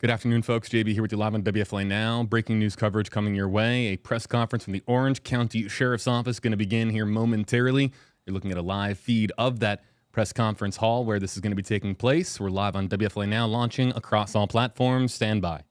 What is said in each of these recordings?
Good afternoon, folks. JB here with you live on WFLA Now. Breaking news coverage coming your way. A press conference from the Orange County Sheriff's Office going to begin here momentarily. You're looking at a live feed of that press conference hall where this is going to be taking place. We're live on WFLA Now, launching across all platforms. Stand by.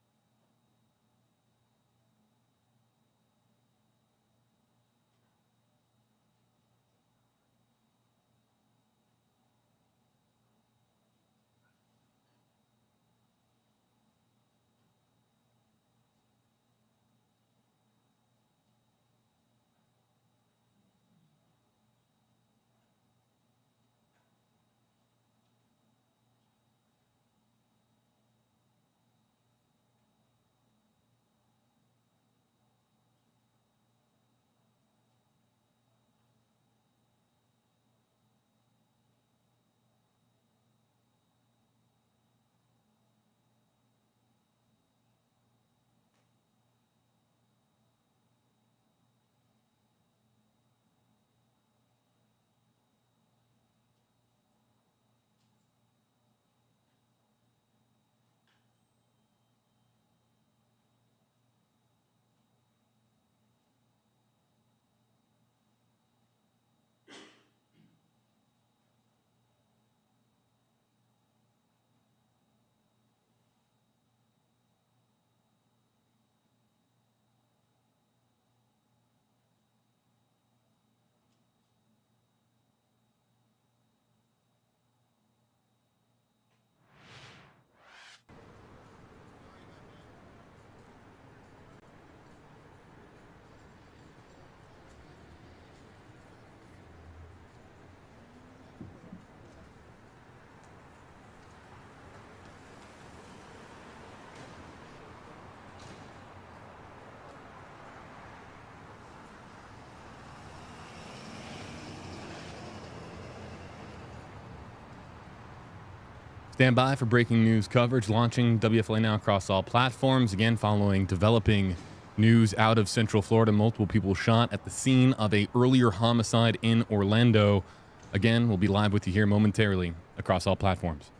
Stand by for breaking news coverage, launching WFLA Now across all platforms. Again, following developing news out of Central Florida, multiple people shot at the scene of a earlier homicide in Orlando. Again, we'll be live with you here momentarily across all platforms.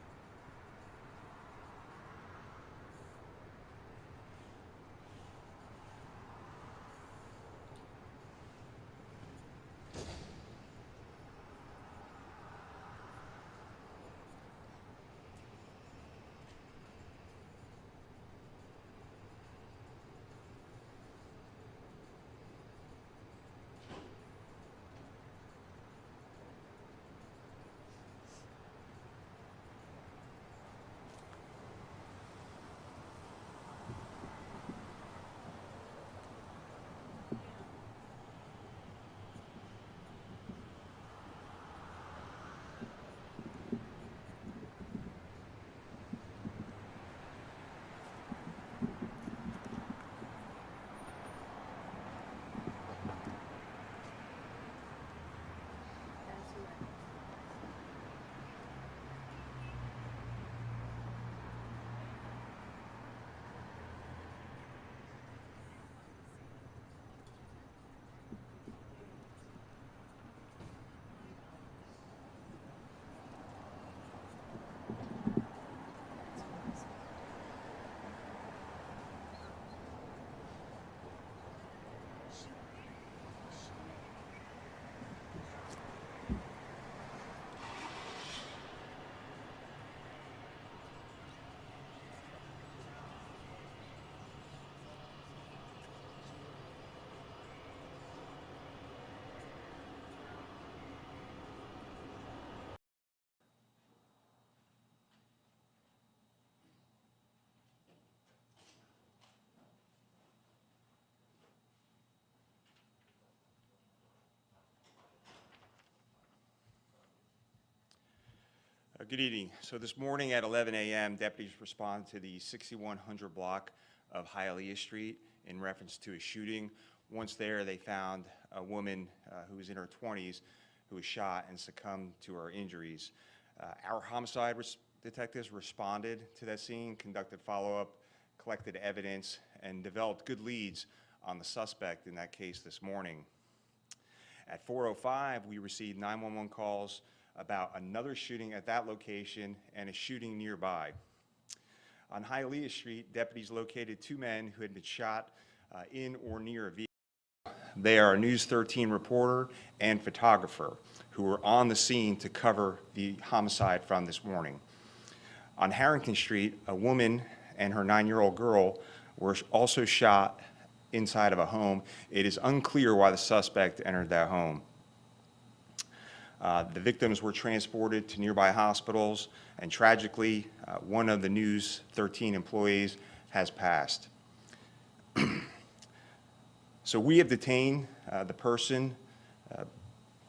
Good evening. So this morning at 11 a.m., deputies responded to the 6100 block of Hialeah Street in reference to a shooting. Once there, they found a woman who was in her 20s who was shot and succumbed to her injuries. Our homicide detectives responded to that scene, conducted follow-up, collected evidence, and developed good leads on the suspect in that case this morning. At 4:05, we received 911 calls about another shooting at that location and a shooting nearby. On Hialeah Street, deputies located two men who had been shot in or near a vehicle. They are a News 13 reporter and photographer who were on the scene to cover the homicide from this morning. On Harrington Street, a woman and her 9-year-old girl were also shot inside of a home. It is unclear why the suspect entered that home. The victims were transported to nearby hospitals, and tragically, one of the News 13 employees has passed. So we have detained the person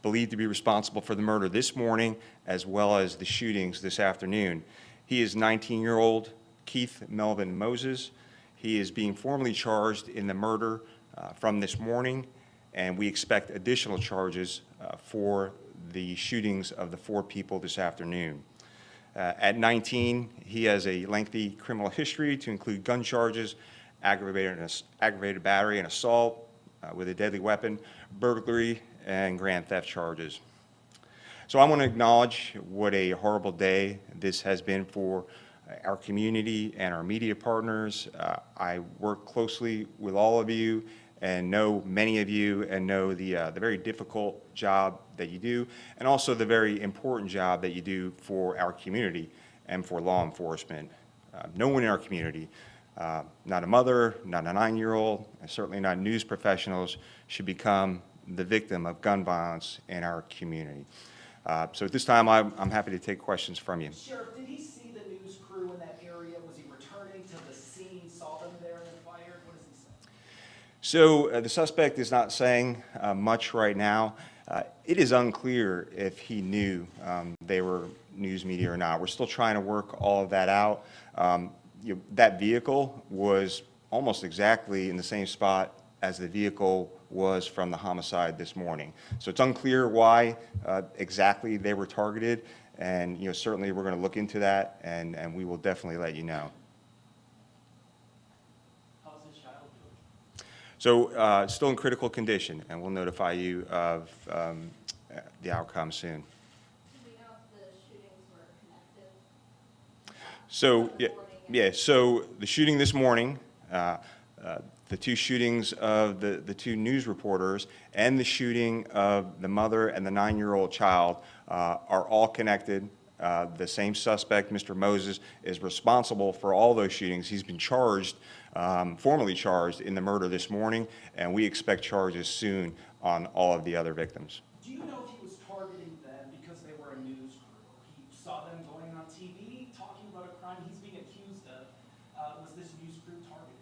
believed to be responsible for the murder this morning, as well as the shootings this afternoon. He is 19-year-old Keith Melvin Moses. He is being formally charged in the murder from this morning, and we expect additional charges for the shootings of the 4 people this afternoon. At 19, he has a lengthy criminal history to include gun charges, aggravated battery and assault with a deadly weapon, burglary, and grand theft charges. So I want to acknowledge what a horrible day this has been for our community and our media partners. I work closely with all of you and know many of you and know the very difficult job that you do, and also the very important job that you do for our community and for law enforcement. No one in our community, not a mother, not a 9-year-old, and certainly not news professionals, should become the victim of gun violence in our community. So at this time, I'm happy to take questions from you. Sheriff, did he see the news crew in that area? Was he returning to the scene, saw them there, and then fired? What does he say? So the suspect is not saying much right now. It is unclear if he knew they were news media or not. We're still trying to work all of that out. That vehicle was almost exactly in the same spot as the vehicle was from the homicide this morning. So it's unclear why exactly they were targeted, and certainly we're going to look into that, and we will definitely let you know. How's his child doing? So still in critical condition, and we'll notify you of the outcome soon. Do we know if the shootings were connected? So so the shooting this morning, the 2 shootings of the 2 news reporters and the shooting of the mother and the 9-year-old child are all connected. The same suspect, Mr. Moses, is responsible for all those shootings. He's been charged, formally charged in the murder this morning, and we expect charges soon on all of the other victims. Do you know if he was targeting them because they were a news crew? He saw them going on TV, talking about a crime he's being accused of. Was this news crew targeted?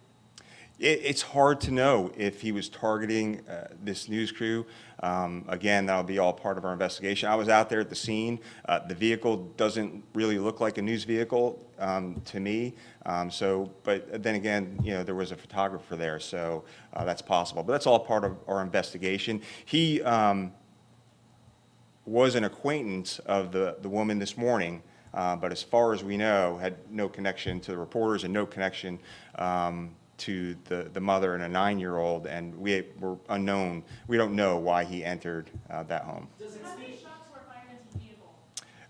It's hard to know if he was targeting this news crew. Again, that'll be all part of our investigation. I was out there at the scene. The vehicle doesn't really look like a news vehicle to me. But then again, there was a photographer there, so that's possible. But that's all part of our investigation. He was an acquaintance of the woman this morning, but as far as we know, had no connection to the reporters and no connection to the mother and a 9-year-old, and we're unknown. We don't know why he entered that home. How many shots were fired into the vehicle?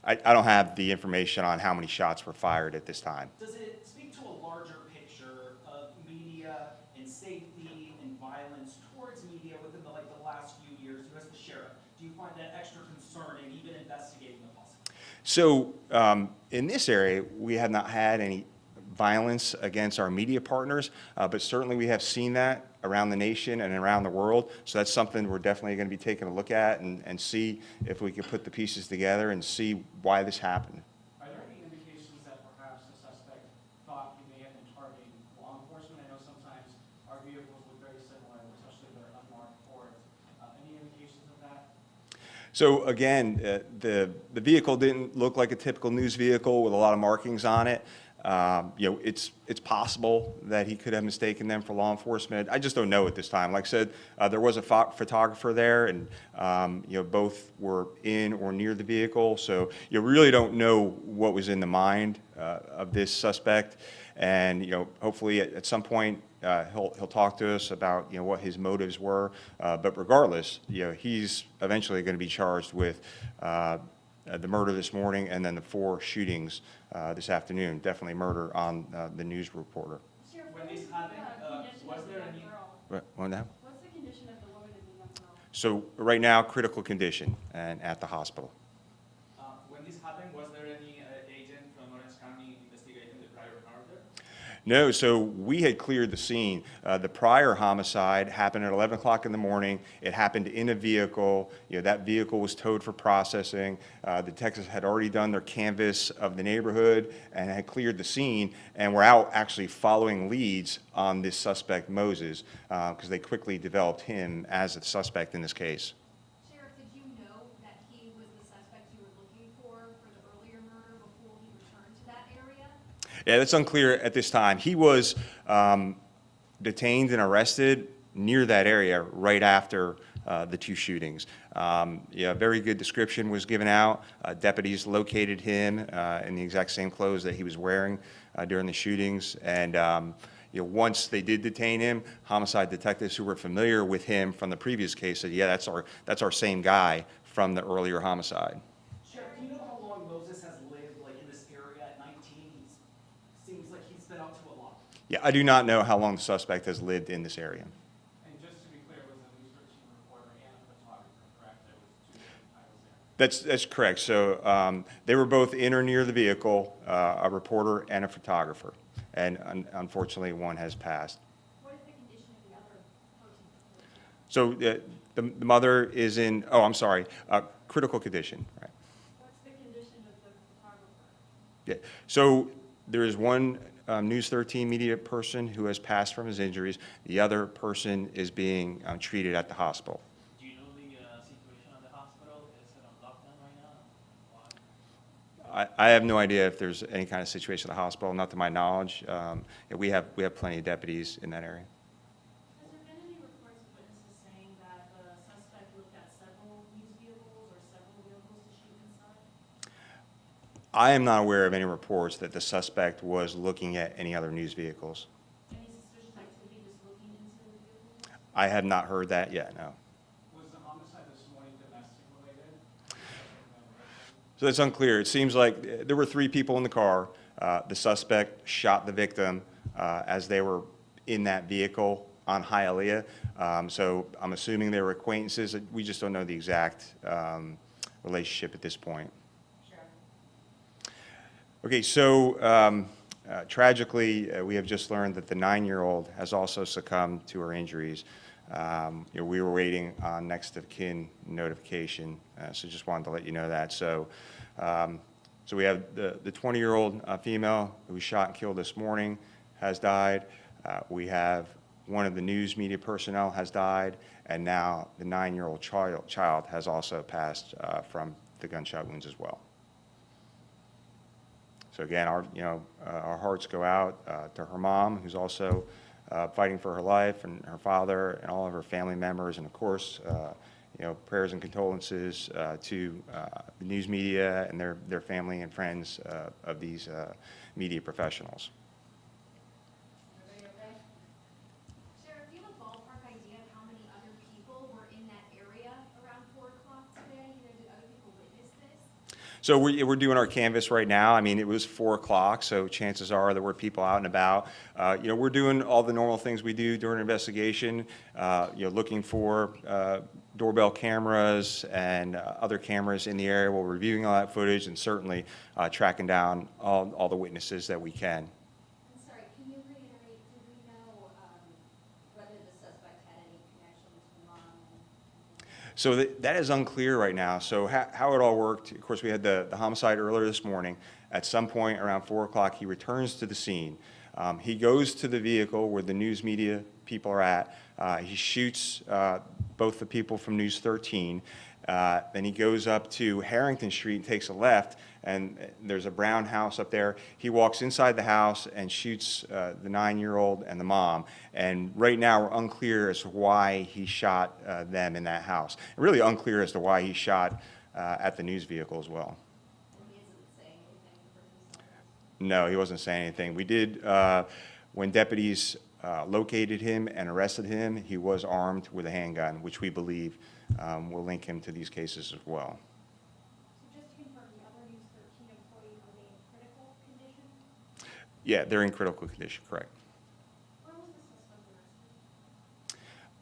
I don't have the information on how many shots were fired at this time. Does it speak to a larger picture of media and safety and violence towards media within the last few years? You as the sheriff, do you find that extra concerning, even investigating the possibility? So in this area, we have not had any violence against our media partners, but certainly we have seen that around the nation and around the world. So that's something we're definitely going to be taking a look at and see if we can put the pieces together and see why this happened. Are there any indications that perhaps the suspect thought he may have been targeting law enforcement? I know sometimes our vehicles look very similar, especially if they're unmarked Fords. Any indications of that? So again, the vehicle didn't look like a typical news vehicle with a lot of markings on it. It's possible that he could have mistaken them for law enforcement. I just don't know at this time. Like I said, there was a photographer there, and both were in or near the vehicle, so you really don't know what was in the mind of this suspect. And hopefully at some point he'll talk to us about what his motives were. But regardless, he's eventually going to be charged with the murder this morning and then the 4 shootings this afternoon. Definitely murder on the news reporter. Sheriff, When what this is the happened, condition was of the there young any- girl? What now? What's the condition of the woman and the young girl? So right now, critical condition and at the hospital. When this happened, was there any agent from Orange County investigating the prior murder? No, so we had cleared the scene. The prior homicide happened at 11 o'clock in the morning. It happened in a vehicle. You know, that vehicle was towed for processing. The detectives had already done their canvass of the neighborhood and had cleared the scene, and were out actually following leads on this suspect, Moses, because they quickly developed him as a suspect in this case. Sheriff, did you know that he was the suspect you were looking for the earlier murder before he returned to that area? Yeah, that's unclear at this time. He was detained and arrested near that area right after the 2 shootings. Yeah, a very good description was given out. Deputies located him in the exact same clothes that he was wearing during the shootings. And you know, once they did detain him, homicide detectives who were familiar with him from the previous case said, yeah, that's our same guy from the earlier homicide. Sheriff, do you know how long Moses has lived like in this area at 19? Seems like he's been up to a lot. Yeah, I do not know how long the suspect has lived in this area. And just to be clear, it was a News 13 reporter and a photographer, correct? There was 2 different titles there. That's correct. So they were both in or near the vehicle, a reporter and a photographer. And unfortunately, one has passed. What is the condition of the other person? So the mother is in, oh, I'm sorry, critical condition. Right. What's the condition of the photographer? Yeah. So there is one News 13 media person who has passed from his injuries. The other person is being treated at the hospital. Do you know the situation at the hospital? Is it on lockdown right now? Why? I have no idea if there's any kind of situation at the hospital, not to my knowledge. Yeah, we have plenty of deputies in that area. Has there been any reports of witnesses saying that the suspect looked at several news vehicles or several vehicles to shoot inside? I am not aware of any reports that the suspect was looking at any other news vehicles. Any suspicious activity just looking into the vehicles? I have not heard that yet, no. Was the homicide this morning domestic related? So it's unclear. It seems like there were 3 people in the car. The suspect shot the victim as they were in that vehicle on Hialeah. So I'm assuming they were acquaintances. We just don't know the exact relationship at this point. Okay, so tragically, we have just learned that the 9-year-old has also succumbed to her injuries. You know, we were waiting on next of kin notification, so just wanted to let you know that. So, so we have the 20-year-old female who was shot and killed this morning has died. We have one of the news media personnel has died, and now the 9-year-old child has also passed from the gunshot wounds as well. So again, our hearts go out to her mom, who's also fighting for her life, and her father, and all of her family members, and of course, prayers and condolences to the news media and their family and friends of these media professionals. Everybody okay? Sheriff, do you have a ballpark idea of how many other people were in that area around 4 o'clock today? You know, did other people witness this? So we're doing our canvas right now. I mean, it was 4 o'clock, so chances are there were people out and about. We're doing all the normal things we do during an investigation, looking for doorbell cameras and other cameras in the area. We're reviewing all that footage and certainly tracking down all the witnesses that we can. I'm sorry, can you reiterate, do we know whether the suspect had any connection to the mom? So that is unclear right now. So how it all worked, of course, we had the homicide earlier this morning. At some point around 4 o'clock, he returns to the scene. He goes to the vehicle where the news media people are at. He shoots both the people from News 13. Then he goes up to Harrington Street and takes a left, and there's a brown house up there. He walks inside the house and shoots the 9-year-old and the mom. And right now we're unclear as to why he shot them in that house. Really unclear as to why he shot at the news vehicle as well. And he isn't saying anything for himself? No, he wasn't saying anything. We did, when deputies located him and arrested him, he was armed with a handgun, which we believe will link him to these cases as well. So just to confirm, Yeah, they're in critical condition, correct. Where was the suspect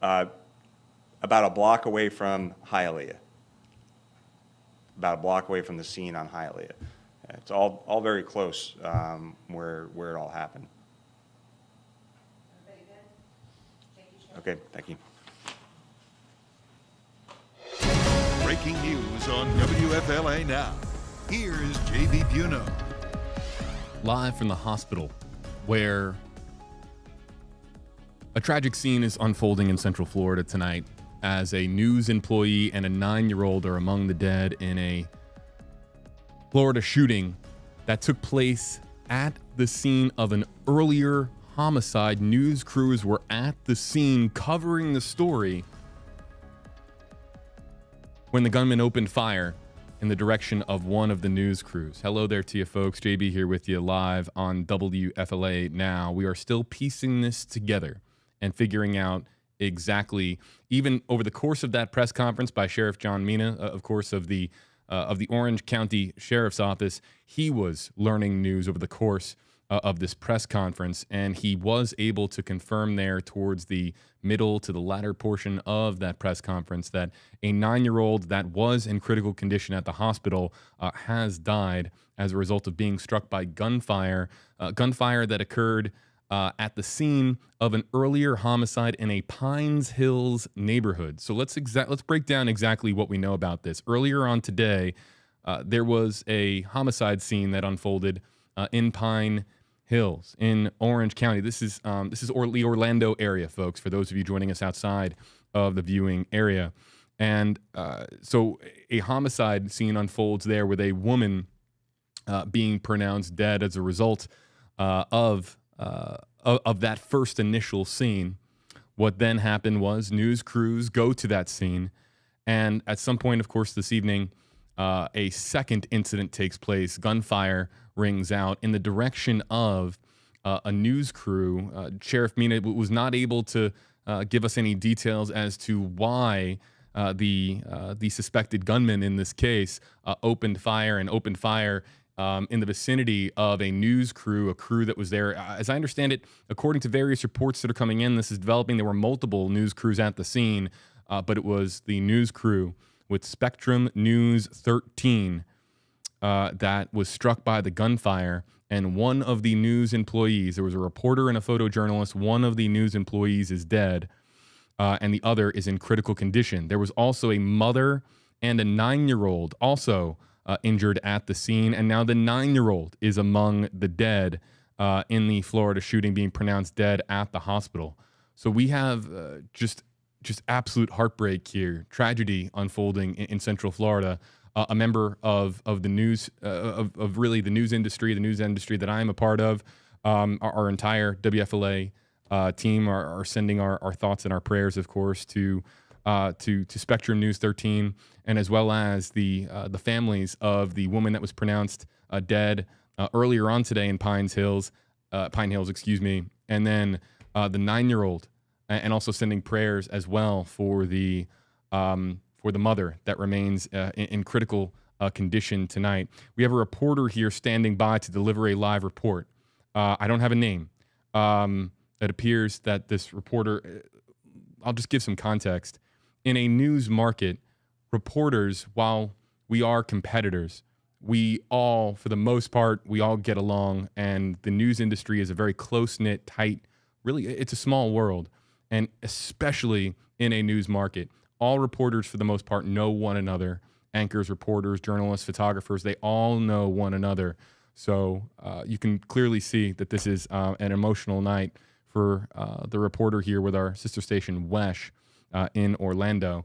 arrested? About a block away from Hialeah. About a block away from the scene on Hialeah. It's all very close where it all happened. Very good. Thank you, Sheriff. Okay, thank you. Breaking news on WFLA Now. Here's JB Buno. Live from the hospital, where a tragic scene is unfolding in Central Florida tonight as a news employee and a 9-year-old are among the dead in a Florida shooting that took place at the scene of an earlier homicide. News crews were at the scene covering the story when the gunman opened fire in the direction of one of the news crews. Hello there to you folks. JB here with you live on WFLA Now. We are still piecing this together and figuring out exactly, even over the course of that press conference by Sheriff Mina, of course, of the Orange County Sheriff's Office. He was learning news over the course of this press conference, and he was able to confirm there towards the middle to the latter portion of that press conference that a 9-year-old that was in critical condition at the hospital has died as a result of being struck by gunfire that occurred at the scene of an earlier homicide in a Pines Hills neighborhood. So let's break down exactly what we know about this. Earlier on today, there was a homicide scene that unfolded in Pine Hills in Orange County. This is the Orlando area, folks, for those of you joining us outside of the viewing area. And so a homicide scene unfolds there with a woman being pronounced dead as a result of that first initial scene. What then happened was news crews go to that scene, and at some point, of course, this evening, a second incident takes place. Gunfire rings out in the direction of a news crew. Sheriff Mina was not able to give us any details as to why the suspected gunman in this case opened fire in the vicinity of a news crew, a crew that was there. As I understand it, according to various reports that are coming in, this is developing. There were multiple news crews at the scene, but it was the news crew with Spectrum News 13 that was struck by the gunfire. And one of the news employees, there was a reporter and a photojournalist, one of the news employees is dead, and the other is in critical condition. There was also a mother and a 9-year-old also injured at the scene, and now the 9-year-old is among the dead in the Florida shooting, being pronounced dead at the hospital. So we have just absolute heartbreak here, tragedy unfolding in Central Florida. A member of the news of really the news industry that I am a part of, our entire WFLA team are sending our thoughts and our prayers, of course, to Spectrum News 13, and as well as the families of the woman that was pronounced dead earlier on today in Pine Hills, and then the 9-year-old, and also sending prayers as well for the mother that remains in critical condition tonight. We have a reporter here standing by to deliver a live report. I don't have a name. It appears that this reporter, I'll just give some context. In a news market, reporters, while we are competitors, we all, for the most part, we all get along, and the news industry is a very close-knit, tight, really, it's a small world, and especially in a news market. All reporters, for the most part, know one another. Anchors, reporters, journalists, photographers, they all know one another. So you can clearly see that this is an emotional night for the reporter here with our sister station, WESH, in Orlando.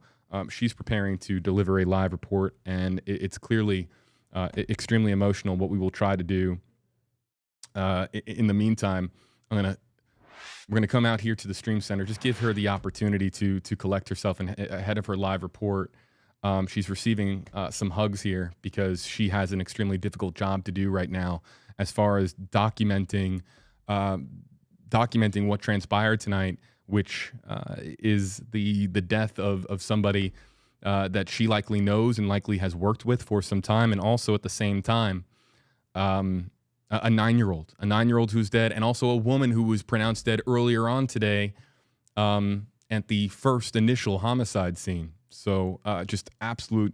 She's preparing to deliver a live report, and it's clearly extremely emotional. What we will try to do in the meantime, we're gonna come out here to the Stream Center, just give her the opportunity to collect herself and ahead of her live report. She's receiving some hugs here because she has an extremely difficult job to do right now as far as documenting what transpired tonight, which is the death of somebody that she likely knows and likely has worked with for some time, and also at the same time, a 9-year-old who's dead, and also a woman who was pronounced dead earlier on today at the first initial homicide scene. So just absolute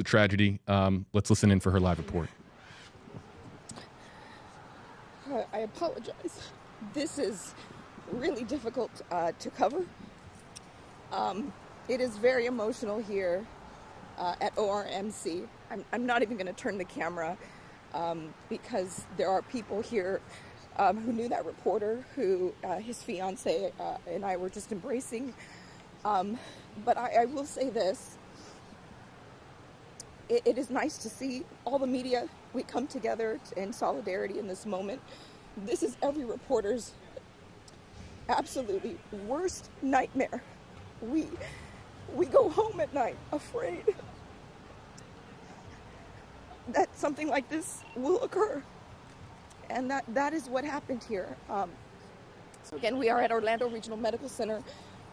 tragedy. Let's listen in for her live report. I apologize. This is really difficult to cover. It is very emotional here at ORMC. I'm not even going to turn the camera because there are people here who knew that reporter, who his fiance and I were just embracing. But I will say this. It is nice to see all the media. We come together in solidarity in this moment. This is every reporter's absolutely worst nightmare. We go home at night afraid that something like this will occur. And that is what happened here. So again, we are at Orlando Regional Medical Center,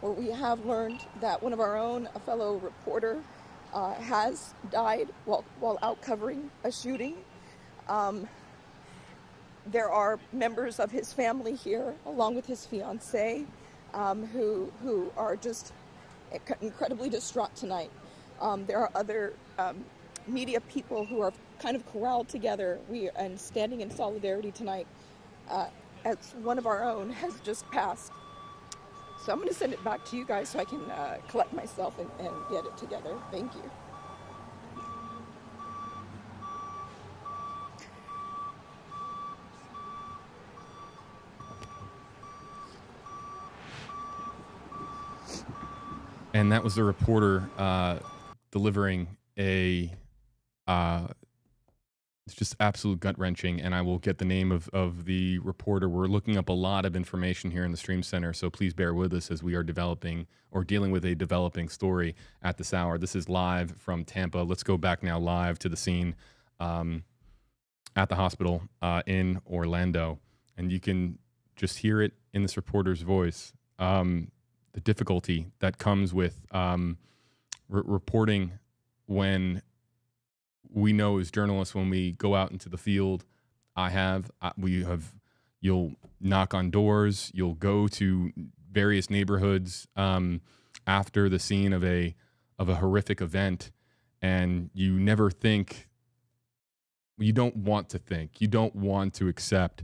where we have learned that one of our own, a fellow reporter, has died while out covering a shooting. There are members of his family here, along with his fiancée, who are just incredibly distraught tonight. There are other media people who are kind of corralled together and standing in solidarity tonight as one of our own has just passed. So I'm going to send it back to you guys so I can collect myself and get it together. Thank you. And that was the reporter delivering a it's just absolute gut-wrenching, and I will get the name of the reporter. We're looking up a lot of information here in the Stream Center, so please bear with us as we are developing or dealing with a developing story at this hour. This is live from Tampa. Let's go back now live to the scene at the hospital in Orlando, and you can just hear it in this reporter's voice. The difficulty that comes with reporting when we know as journalists, when we go out into the field, you'll knock on doors, you'll go to various neighborhoods after the scene of a horrific event, and you never think, you don't want to think, you don't want to accept.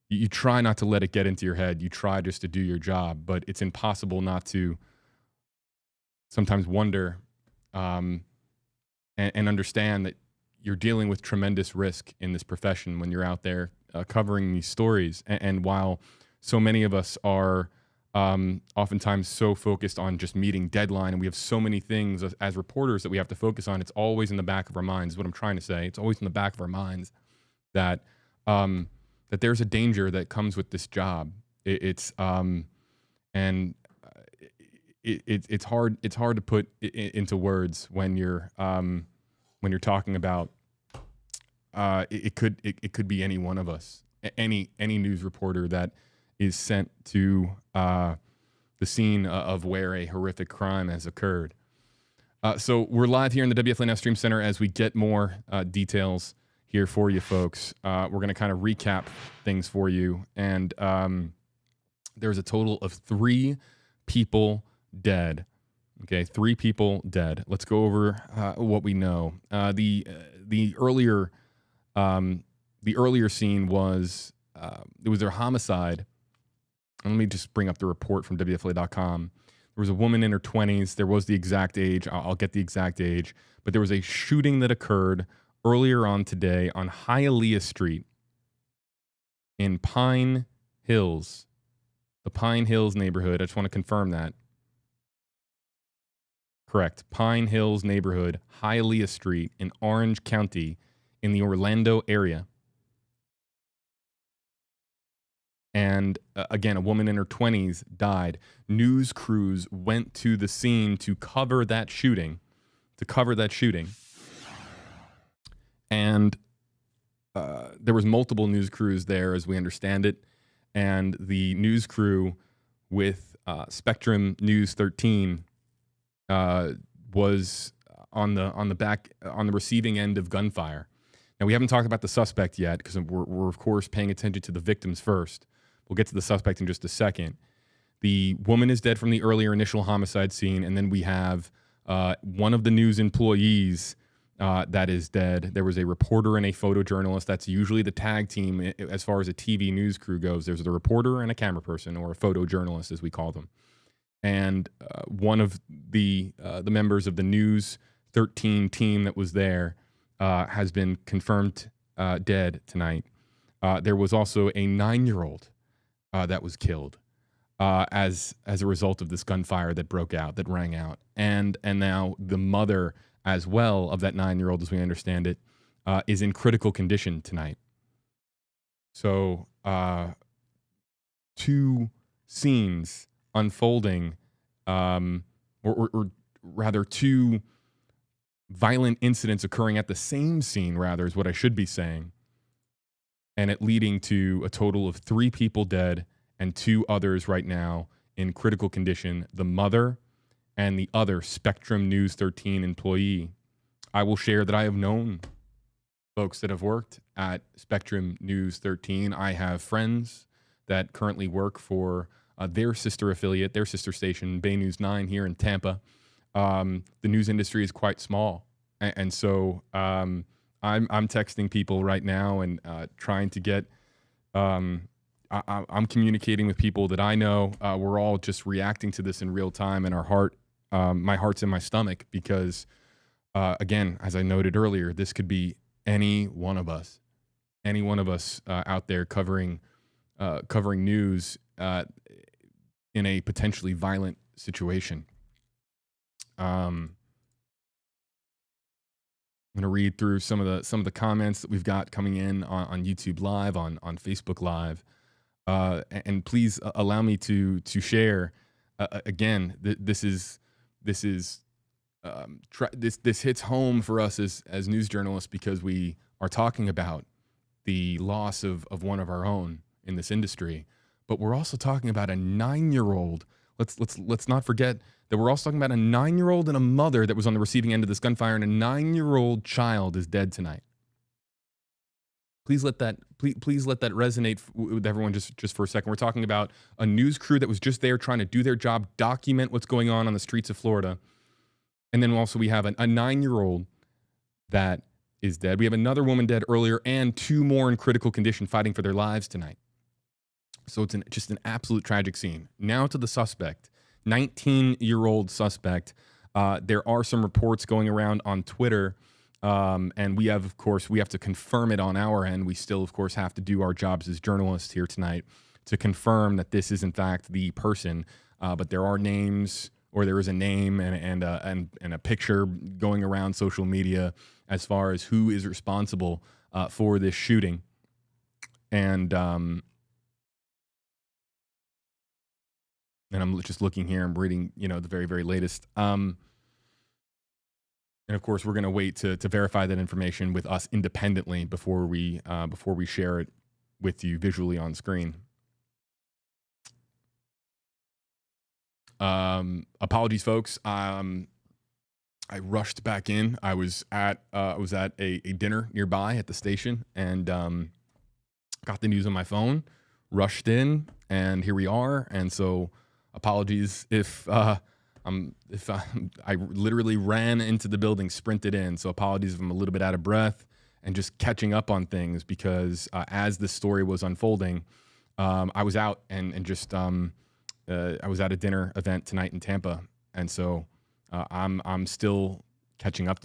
You try not to let it get into your head. You try just to do your job, but it's impossible not to sometimes wonder and understand that you're dealing with tremendous risk in this profession when you're out there covering these stories. And while so many of us are oftentimes so focused on just meeting deadline, and we have so many things as reporters that we have to focus on, it's always in the back of our minds, is what I'm trying to say. It's always in the back of our minds that that there's a danger that comes with this job. It's hard to put into words when you're talking about it could be any one of us, any news reporter that is sent to the scene of where a horrific crime has occurred. So we're live here in the WFLA Now Stream Center as we get more details here for you folks. We're going to kind of recap things for you. And there's a total of 3 people dead. Okay, 3 people dead. Let's go over what we know. The earlier scene was it was their homicide. And let me just bring up the report from WFLA.com. There was a woman in her 20s. There was the exact age. I'll get the exact age. But there was a shooting that occurred earlier on today on Hialeah Street in Pine Hills, the Pine Hills neighborhood. I just want to confirm that. Correct. Pine Hills neighborhood, Hialeah Street in Orange County in the Orlando area. And again, a woman in her 20s died. News crews went to the scene to cover that shooting. And there was multiple news crews there, as we understand it. And the news crew with Spectrum News 13 was on the receiving end of gunfire. Now, we haven't talked about the suspect yet because we're, of course, paying attention to the victims first. We'll get to the suspect in just a second. The woman is dead from the earlier initial homicide scene, and then we have one of the news employees that is dead. There was a reporter and a photojournalist. That's usually the tag team as far as a TV news crew goes. There's the reporter and a camera person, or a photojournalist, as we call them. And one of the members of the News 13 team that was there has been confirmed dead tonight. There was also a 9-year-old that was killed as a result of this gunfire that broke out, that rang out. And now the mother as well of that 9-year-old, as we understand it, is in critical condition tonight. So 2 scenes unfolding, or rather 2 violent incidents occurring at the same scene, rather, is what I should be saying. And it leading to a total of 3 people dead and 2 others right now in critical condition, the mother and the other Spectrum News 13 employee. I will share that I have known folks that have worked at Spectrum News 13. I have friends that currently work for their sister affiliate, their sister station, Bay News 9 here in Tampa. The news industry is quite small. And so I'm texting people right now and trying to get, I'm communicating with people that I know. We're all just reacting to this in real time, and my heart's in my stomach because, again, as I noted earlier, this could be any one of us out there covering news in a potentially violent situation. I'm going to read through some of the comments that we've got coming in on YouTube Live, on Facebook Live, and please allow me to share. Again, this hits home for us as news journalists because we are talking about the loss of one of our own in this industry, but we're also talking about a 9-year-old. Let's not forget that we're also talking about a 9-year-old and a mother that was on the receiving end of this gunfire, and a 9-year-old child is dead tonight. Please let that resonate with everyone just for a second. We're talking about a news crew that was just there trying to do their job, document what's going on the streets of Florida. And then also we have a 9-year-old that is dead. We have another woman dead earlier and 2 more in critical condition fighting for their lives tonight. So it's just an absolute tragic scene. Now to the suspect, 19-year-old suspect. There are some reports going around on Twitter, and we have to confirm it on our end. We still, of course, have to do our jobs as journalists here tonight to confirm that this is, in fact, the person. But there are names, or there is a name and a picture going around social media as far as who is responsible for this shooting. And I'm just looking here. I'm reading, the very, very latest. And of course, we're going to wait to verify that information with us independently before we share it with you visually on screen. Apologies, folks. I rushed back in. I was at a dinner nearby at the station and got the news on my phone. Rushed in, and here we are. And so. Apologies if I literally ran into the building, sprinted in. So apologies if I'm a little bit out of breath and just catching up on things because as this story was unfolding, I was out and just I was at a dinner event tonight in Tampa, and so I'm still catching up.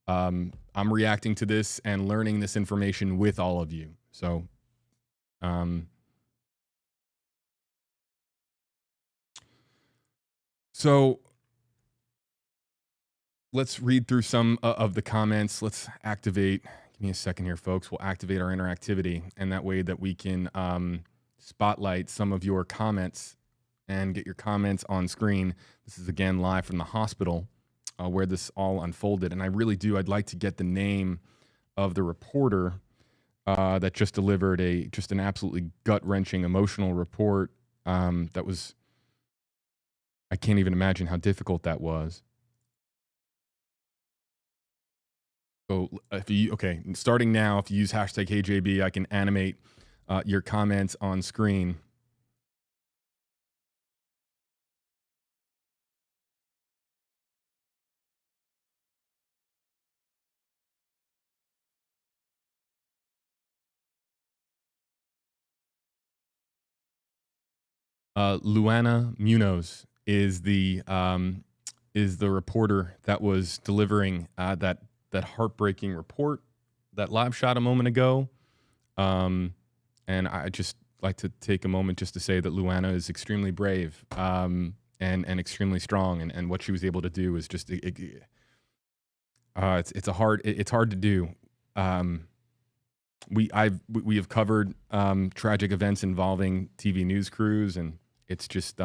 I'm reacting to this and learning this information with all of you. So. So let's read through some of the comments. Let's activate. Give me a second here, folks. We'll activate our interactivity, and that way that we can spotlight some of your comments and get your comments on screen. This is, again, live from the hospital where this all unfolded. And I'd like to get the name of the reporter that just delivered an absolutely gut-wrenching emotional report that was... I can't even imagine how difficult that was. So starting now, if you use hashtag HeyJB, I can animate your comments on screen. Luana Munoz is the reporter that was delivering that heartbreaking report, that live shot a moment ago. And I just like to take a moment just to say that Luana is extremely brave and extremely strong, and what she was able to do is just it's hard to do. We have covered tragic events involving TV news crews, and it's just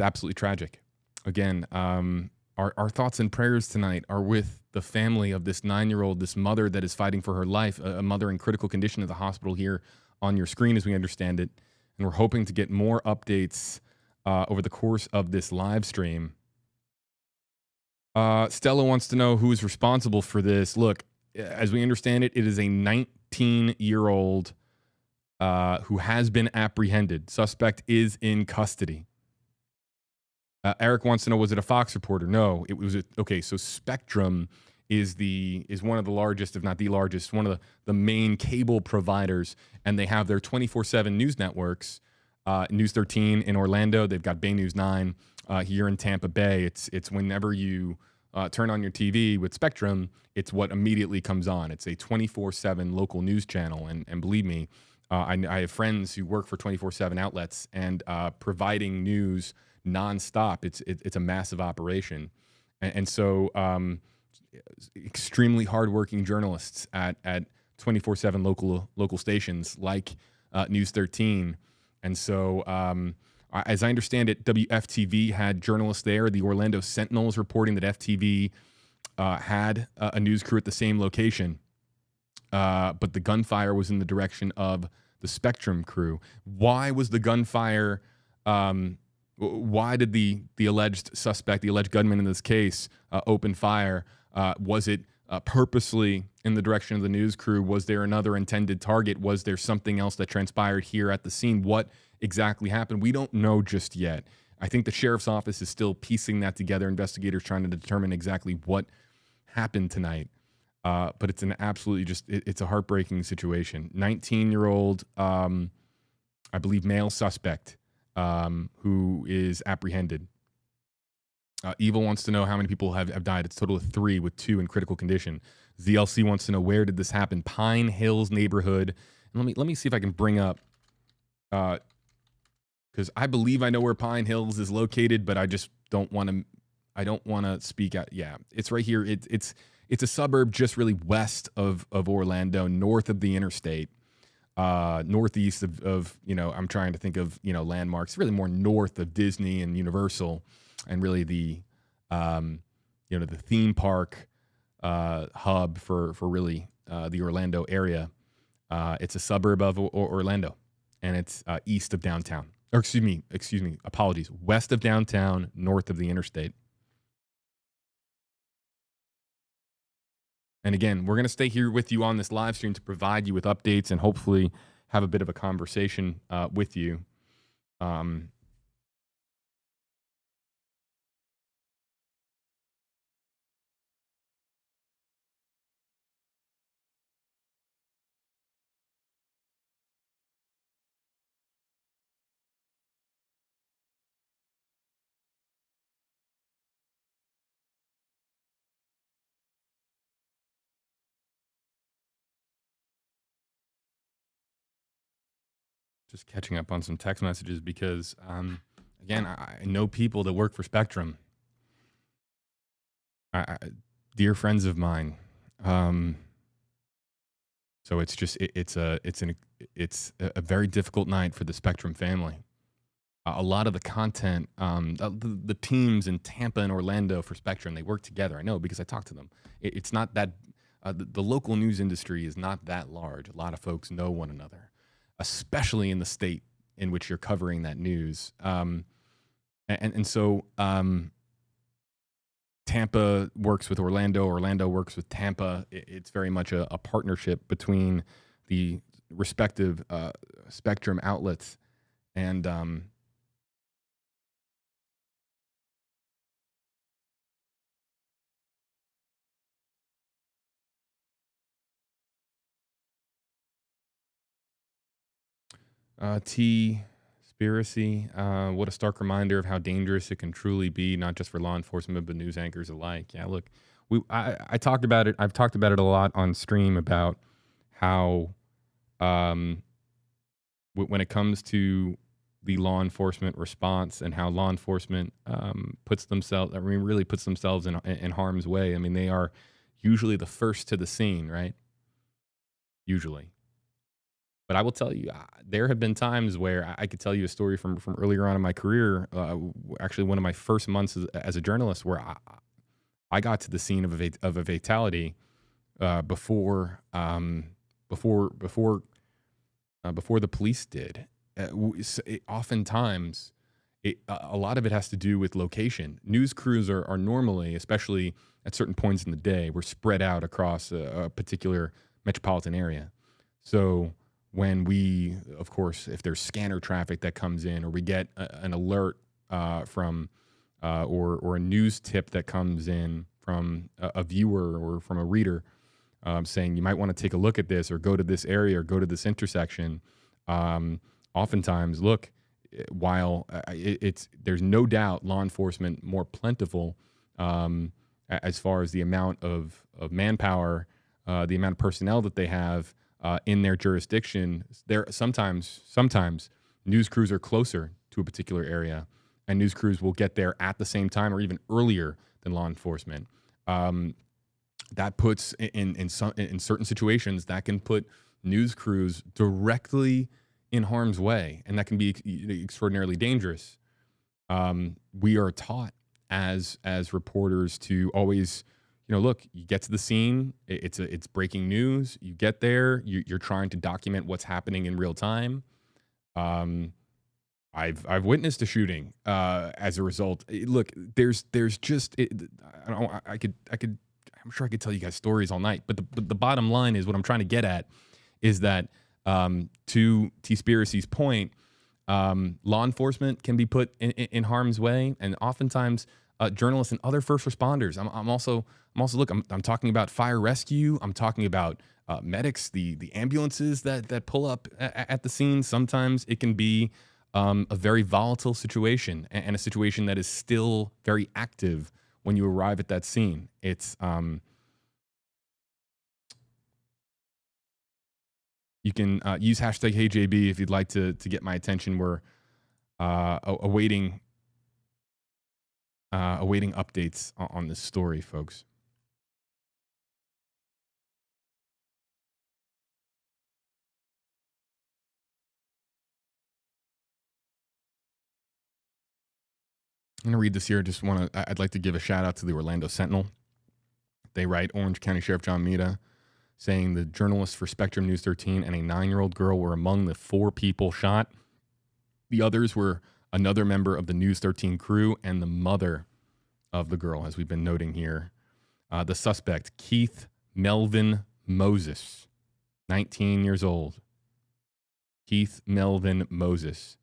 absolutely tragic. Again, our thoughts and prayers tonight are with the family of this 9-year-old, this mother that is fighting for her life, a mother in critical condition at the hospital here on your screen as we understand it. And we're hoping to get more updates over the course of this live stream. Stella wants to know who is responsible for this. Look, as we understand it, it is a 19-year-old who has been apprehended. Suspect is in custody. Eric wants to know, was it a Fox reporter? No, it was okay. So Spectrum is one of the largest, if not the largest, one of the main cable providers, and they have their 24/7 news networks. News 13 in Orlando. They've got Bay News 9 here in Tampa Bay. It's whenever you turn on your TV with Spectrum, it's what immediately comes on. It's a 24/7 local news channel, and believe me, I have friends who work for 24/7 outlets, and providing news nonstop. It's a massive operation, and so extremely hardworking journalists at 24/7 local stations like News 13, and so as I understand it, WFTV had journalists there. The Orlando Sentinel is reporting that FTV had a news crew at the same location, but the gunfire was in the direction of the Spectrum crew. Why was the gunfire? Why did the alleged suspect, the alleged gunman in this case, open fire? Was it purposely in the direction of the news crew? Was there another intended target? Was there something else that transpired here at the scene? What exactly happened? We don't know just yet. I think the sheriff's office is still piecing that together. Investigators trying to determine exactly what happened tonight. But it's an absolutely it's a heartbreaking situation. 19-year-old, I believe, male suspect who is apprehended. Evil wants to know how many people have died. It's a total of 3, with 2 in critical condition. ZLC wants to know, where did this happen? Pine Hills neighborhood. And let me see if I can bring up, because I believe I know where Pine Hills is located, but I just don't want to. I don't want to speak out. Yeah, it's right here. It's a suburb just really west of Orlando, north of the interstate. Northeast of I'm trying to think of landmarks, really more north of Disney and Universal, and really the the theme park hub for really the Orlando area. It's a suburb of Orlando, and it's east of downtown. Or excuse me, apologies, west of downtown, north of the interstate. And again, we're going to stay here with you on this live stream to provide you with updates and hopefully have a bit of a conversation with you. Just catching up on some text messages because, again, I know people that work for Spectrum. Dear friends of mine. So it's just it's a very difficult night for the Spectrum family. A lot of the content, the teams in Tampa and Orlando for Spectrum, they work together. I know because I talked to them. It's not that the local news industry is not that large. A lot of folks know one another, especially in the state in which you're covering that news. And so Tampa works with Orlando, Orlando works with Tampa. It's very much a partnership between the respective Spectrum outlets. And T-spiracy, what a stark reminder of how dangerous it can truly be, not just for law enforcement, but news anchors alike. Yeah, look, I talked about it. I've talked about it a lot on stream about how when it comes to the law enforcement response and how law enforcement really puts themselves in harm's way. I mean, they are usually the first to the scene, right? Usually. But I will tell you, there have been times where I could tell you a story from earlier on in my career. Actually, one of my first months as a journalist, where I got to the scene of a fatality before the police did. Oftentimes, a lot of it has to do with location. News crews are normally, especially at certain points in the day, we're spread out across a particular metropolitan area. So when we, of course, if there's scanner traffic that comes in, or we get an alert from or a news tip that comes in from a viewer or from a reader saying you might want to take a look at this or go to this area or go to this intersection. Oftentimes, look, while there's no doubt law enforcement more plentiful as far as the amount of manpower, the amount of personnel that they have in their jurisdiction, there sometimes news crews are closer to a particular area, and news crews will get there at the same time or even earlier than law enforcement. That puts in certain situations that can put news crews directly in harm's way, and that can be extraordinarily dangerous. We are taught as reporters to always, look, you get to the scene, it's breaking news. You get there, you're trying to document what's happening in real time. I've witnessed a shooting as a result. Look, there's just I'm sure I could tell you guys stories all night, but the bottom line is what I'm trying to get at is that to T-spiracy's point, law enforcement can be put in harm's way, and oftentimes journalists and other first responders. I'm also look. I'm talking about fire rescue. I'm talking about medics, the ambulances that pull up at the scene. Sometimes it can be a very volatile situation and a situation that is still very active when you arrive at that scene. It's you can use hashtag HeyJB if you'd like to get my attention. We're awaiting updates on this story, folks. I'm going to read this here. I'd like to give a shout out to the Orlando Sentinel. They write, Orange County Sheriff John Mina saying the journalists for Spectrum News 13 and a 9-year-old girl were among the 4 people shot. The others were another member of the News 13 crew and the mother of the girl, as we've been noting here. The suspect, Keith Melvin Moses, 19 years old. Keith Melvin Moses.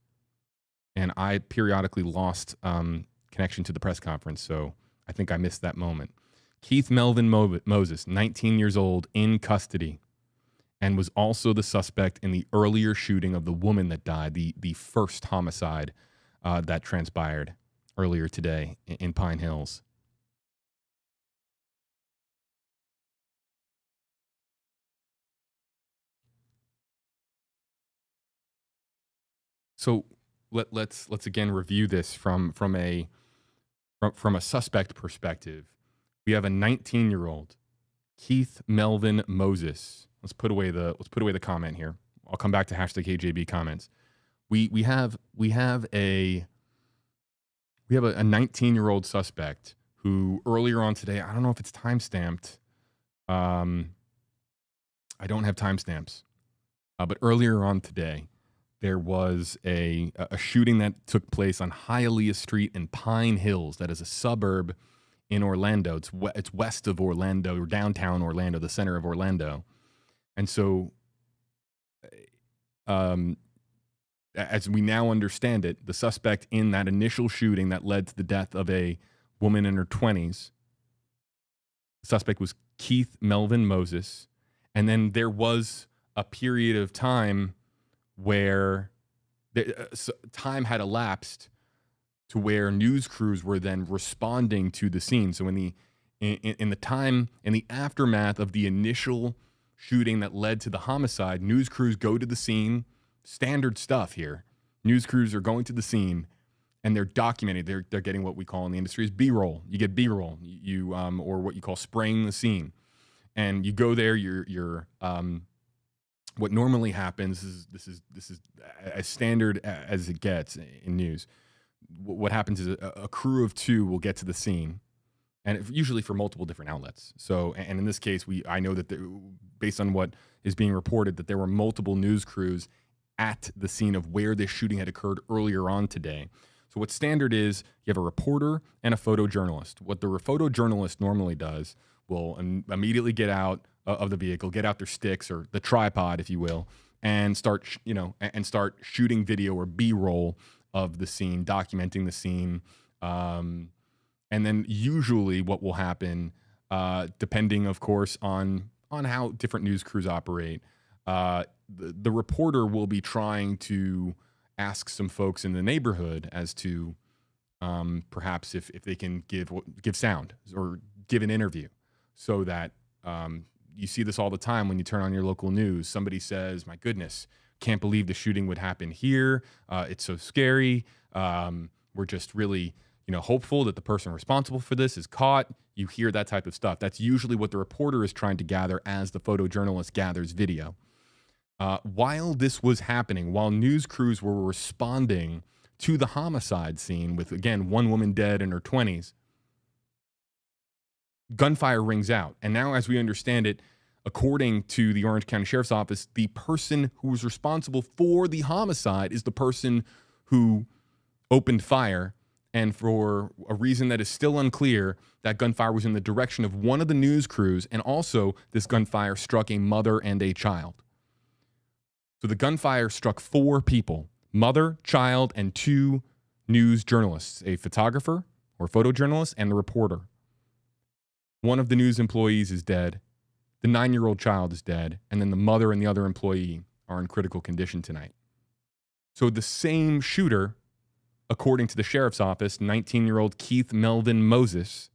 And I periodically lost connection to the press conference, so I think I missed that moment. Keith Melvin Moses, 19 years old, in custody, and was also the suspect in the earlier shooting of the woman that died, the first homicide that transpired earlier today in Pine Hills. So let's again review this from a suspect perspective. We have a 19-year-old, Keith Melvin Moses. Let's put away the comment here. I'll come back to hashtag HJB comments. We have a 19-year-old suspect who earlier on today, I don't know if it's time-stamped. I don't have timestamps, but earlier on today, there was a shooting that took place on Hialeah Street in Pine Hills. That is a suburb in Orlando. It's west of Orlando, or downtown Orlando, the center of Orlando. And so, as we now understand it, the suspect in that initial shooting that led to the death of a woman in her 20s, the suspect was Keith Melvin Moses. And then there was a period of time where time had elapsed to where news crews were then responding to the scene. So in the aftermath of the initial shooting that led to the homicide, news crews go to the scene. Standard stuff here. News crews are going to the scene and they're documenting. They're getting what we call in the industry is B-roll. You get B-roll, or what you call spraying the scene. And you go there. You're what normally happens is this is as standard as it gets in news. What happens is a crew of 2 will get to the scene, and usually for multiple different outlets. So, and in this case, I know that based on what is being reported, that there were multiple news crews at the scene of where this shooting had occurred earlier on today. So what's standard is you have a reporter and a photojournalist. What the photojournalist normally does will immediately get out of the vehicle, get out their sticks or the tripod, if you will, and start shooting video or B-roll of the scene, documenting the scene. And then usually what will happen, depending, of course, on how different news crews operate, the reporter will be trying to ask some folks in the neighborhood as to perhaps if they can give sound or give an interview, so that you see this all the time when you turn on your local news. Somebody says, "My goodness, can't believe the shooting would happen here. It's so scary. We're just really hopeful that the person responsible for this is caught." You hear that type of stuff. That's usually what the reporter is trying to gather as the photojournalist gathers video. While this was happening, while news crews were responding to the homicide scene with, again, one woman dead in her 20s, gunfire rings out. And now, as we understand it, according to the Orange County Sheriff's Office, the person who was responsible for the homicide is the person who opened fire. And for a reason that is still unclear, that gunfire was in the direction of one of the news crews. And also, this gunfire struck a mother and a child. So the gunfire struck 4 people, mother, child, and 2 news journalists, a photographer or photojournalist and the reporter. One of the news employees is dead. The 9-year-old child is dead. And then the mother and the other employee are in critical condition tonight. So the same shooter, according to the sheriff's office, 19-year-old Keith Melvin Moses,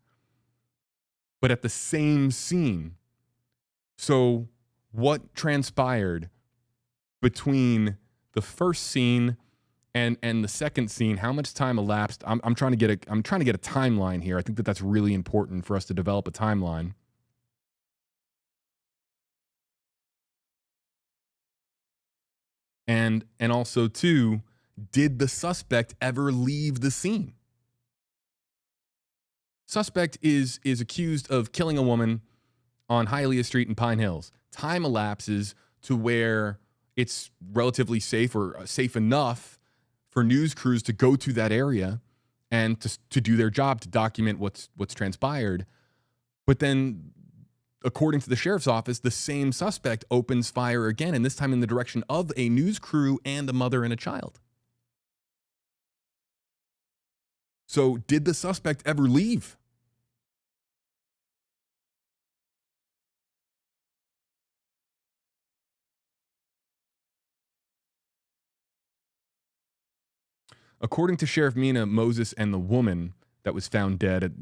but at the same scene. So what transpired between the first scene and the second scene? How much time elapsed? I'm trying to get a timeline here. I think that's really important for us to develop a timeline. And also too, did the suspect ever leave the scene? Suspect is accused of killing a woman on Hialeah Street in Pine Hills. Time elapses to where it's relatively safe, or safe enough for news crews to go to that area and to do their job, to document what's transpired. But then, according to the sheriff's office, the same suspect opens fire again, and this time in the direction of a news crew and a mother and a child. So did the suspect ever leave? According to Sheriff Mina, Moses and the woman that was found dead,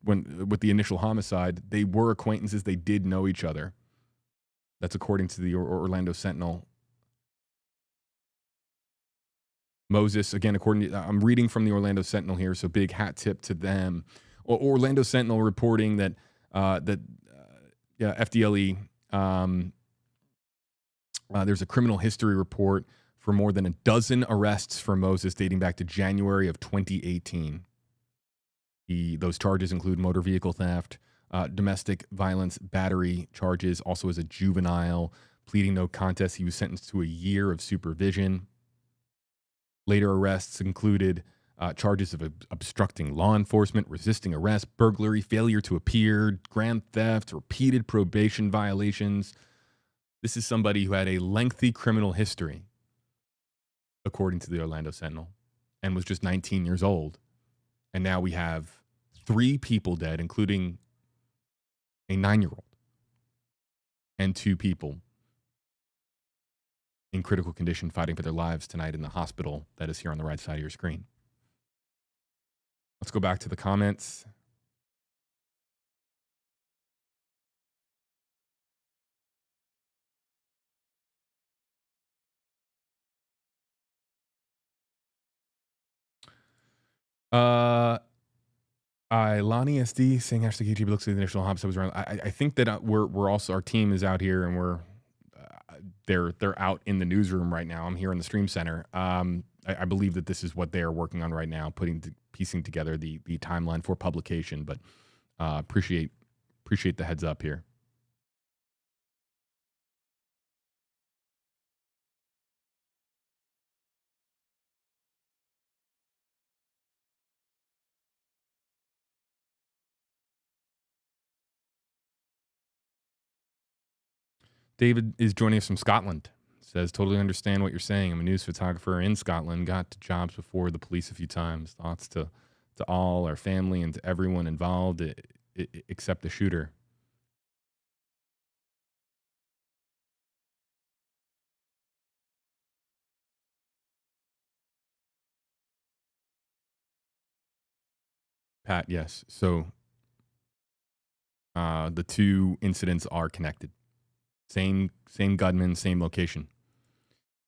with the initial homicide, they were acquaintances. They did know each other. That's according to the Orlando Sentinel. Moses, again, I'm reading from the Orlando Sentinel here, so big hat tip to them. Orlando Sentinel reporting that FDLE, there's a criminal history report for more than a dozen arrests for Moses dating back to January of 2018. Those charges include motor vehicle theft, domestic violence, battery charges, also as a juvenile, pleading no contest. He was sentenced to a year of supervision. Later arrests included charges of obstructing law enforcement, resisting arrest, burglary, failure to appear, grand theft, repeated probation violations. This is somebody who had a lengthy criminal history, according to the Orlando Sentinel, and was just 19 years old. And now we have 3 people dead, including a 9-year-old, and 2 people in critical condition fighting for their lives tonight in the hospital that is here on the right side of your screen. Let's go back to the comments. Lonnie SD saying hashtag KGB looks like the initial homicide was around. I think that we're also, our team is out here and they're out in the newsroom right now. I'm here in the stream center. I believe that this is what they are working on right now, piecing together the timeline for publication. But appreciate the heads up here. David is joining us from Scotland. Says, totally understand what you're saying. I'm a news photographer in Scotland. Got to jobs before the police a few times. Thoughts to all our family and to everyone involved, except the shooter. Pat, yes. So the 2 incidents are connected. Same gunman, same location.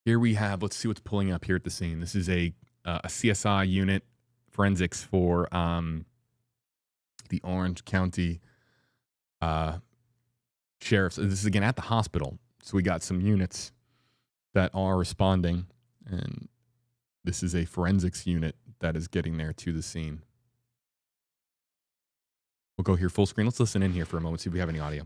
Here we have, let's see what's pulling up here at the scene. This is a CSI unit, forensics for the Orange County Sheriff's. This is again at the hospital. So we got some units that are responding, and this is a forensics unit that is getting there to the scene. We'll go here full screen. Let's listen in here for a moment, see if we have any audio.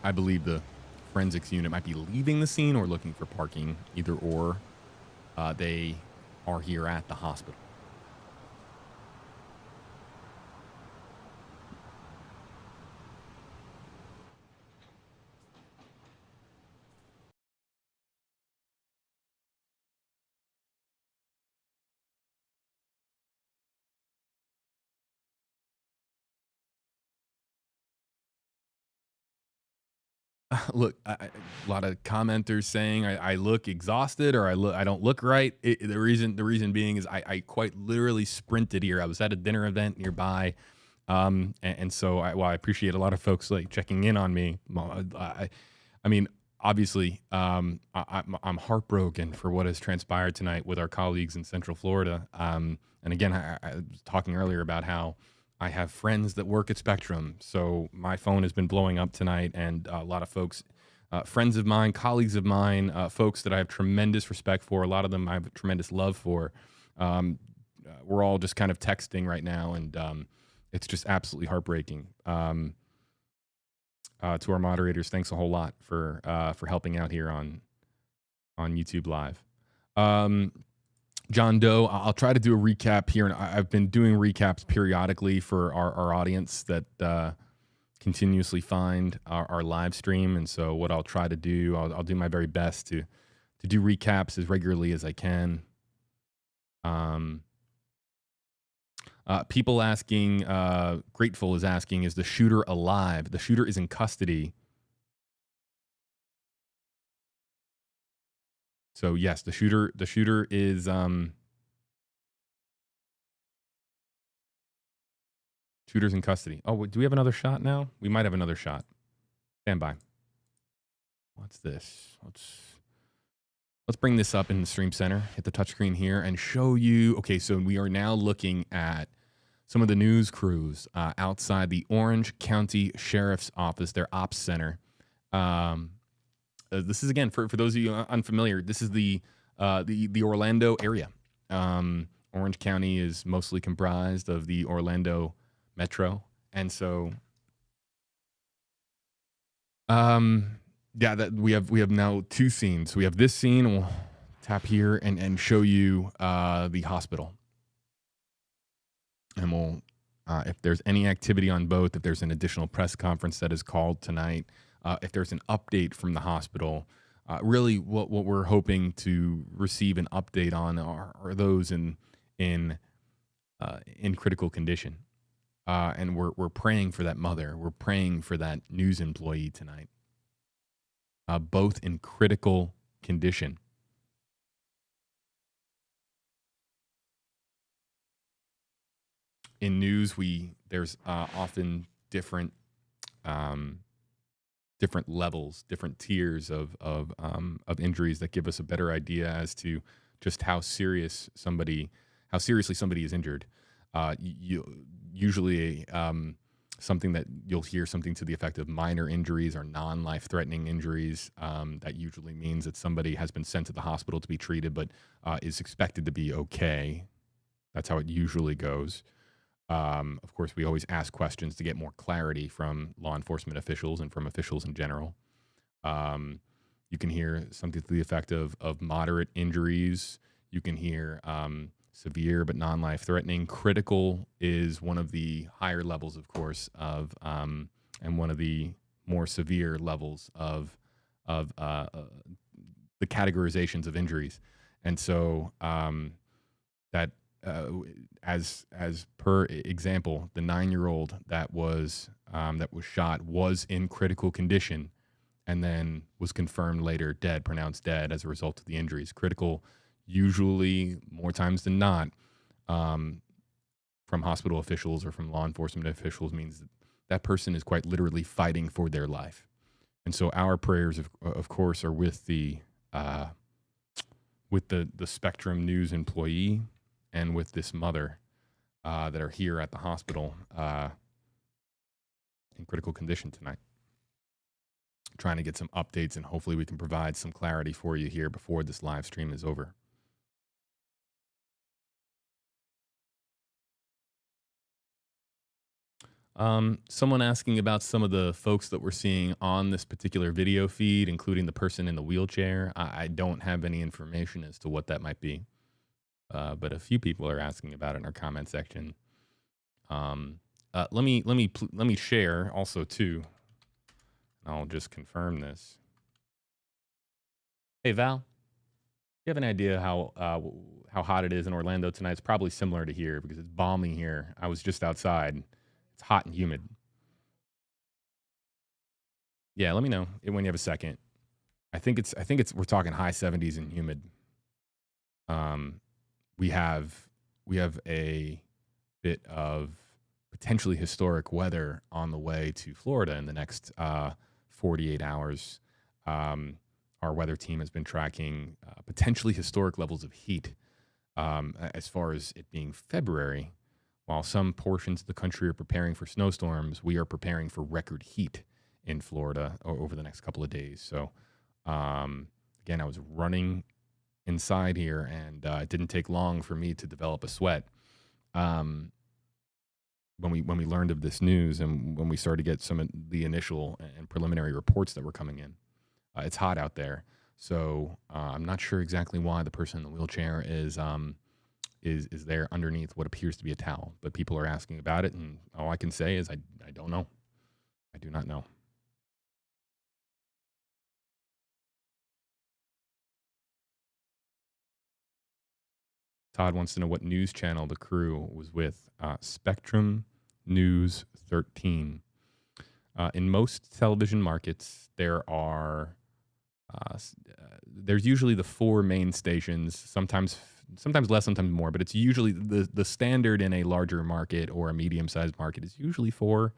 I believe the forensics unit might be leaving the scene or looking for parking, either or. They are here at the hospital. Look, a lot of commenters saying I look exhausted or I don't look right. The reason being is I quite literally sprinted here. I was at a dinner event nearby, and so I appreciate a lot of folks like checking in on me. I mean, obviously, I'm heartbroken for what has transpired tonight with our colleagues in Central Florida. And again, I was talking earlier about how I have friends that work at Spectrum, so my phone has been blowing up tonight, and a lot of folks, friends of mine, colleagues of mine, folks that I have tremendous respect for, a lot of them I have tremendous love for, we're all just kind of texting right now, and it's just absolutely heartbreaking. To our moderators, thanks a whole lot for helping out here on YouTube Live. John Doe, I'll try to do a recap here, and I've been doing recaps periodically for our audience that continuously find our live stream. And so what I'll try to do, I'll do my very best to do recaps as regularly as I can. People asking, Grateful is asking, is the shooter alive? The shooter is in custody. So yes, the shooter is shooter's in custody. Oh, do we have another shot now? We might have another shot. Stand by. What's this? Let's bring this up in the stream center. Hit the touchscreen here and show you. Okay, so we are now looking at some of the news crews outside the Orange County Sheriff's Office, their ops center. This is, again, for those of you unfamiliar, this is the Orlando area. Orange County is mostly comprised of the Orlando metro, and so that we have now two scenes. We have this scene, and we'll tap here and show you the hospital, and we'll if there's any activity on both, if there's an additional press conference that is called tonight, if there's an update from the hospital. Really, what we're hoping to receive an update on are those in critical condition, and we're praying for that mother. We're praying for that news employee tonight, both in critical condition. In news, there's often different levels, different tiers of injuries that give us a better idea as to just how seriously somebody is injured. Usually something that you'll hear something to the effect of minor injuries or non-life-threatening injuries. That usually means that somebody has been sent to the hospital to be treated, but is expected to be okay. That's how it usually goes. Of course, we always ask questions to get more clarity from law enforcement officials and from officials in general. You can hear something to the effect of moderate injuries. You can hear severe but non-life-threatening. Critical is one of the higher levels, of course, and one of the more severe levels of the categorizations of injuries. And so that. As per example, the 9-year-old that was shot was in critical condition, and then was confirmed later dead, pronounced dead as a result of the injuries. Critical, usually more times than not, from hospital officials or from law enforcement officials, means that person is quite literally fighting for their life. And so our prayers, of course, are with the Spectrum News employee and with this mother that are here at the hospital in critical condition tonight. Trying to get some updates, and hopefully we can provide some clarity for you here before this live stream is over. Someone asking about some of the folks that we're seeing on this particular video feed, including the person in the wheelchair. I don't have any information as to what that might be. But a few people are asking about it in our comment section. Let me share also too. I'll just confirm this. Hey Val, do you have an idea how hot it is in Orlando tonight? It's probably similar to here because it's balmy here. I was just outside. It's hot and humid. Yeah, let me know when you have a second. I think it's we're talking high 70s and humid. We have a bit of potentially historic weather on the way to Florida in the next 48 hours. Our weather team has been tracking potentially historic levels of heat as far as it being February. While some portions of the country are preparing for snowstorms, we are preparing for record heat in Florida over the next couple of days. So, again, I was running inside here, and it didn't take long for me to develop a sweat. When we learned of this news and when we started to get some of the initial and preliminary reports that were coming in, it's hot out there. So I'm not sure exactly why the person in the wheelchair is there underneath what appears to be a towel, but people are asking about it, and all I can say is I don't know. I do not know. Todd wants to know what news channel the crew was with. Spectrum News 13. In most television markets, there's usually the 4 main stations, sometimes less, sometimes more, but it's usually the standard in a larger market or a medium-sized market is usually 4.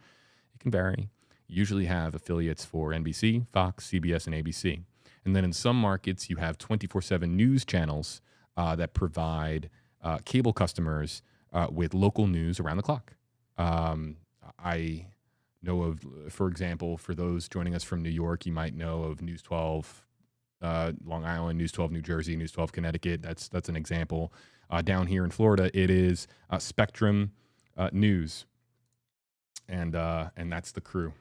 It can vary. You usually have affiliates for NBC, Fox, CBS, and ABC. And then in some markets, you have 24/7 news channels that provide cable customers with local news around the clock. I know of, for example, for those joining us from New York, you might know of News 12 Long Island, News 12 New Jersey, News 12 Connecticut. That's an example. Down here in Florida, it is Spectrum News, and that's the crew.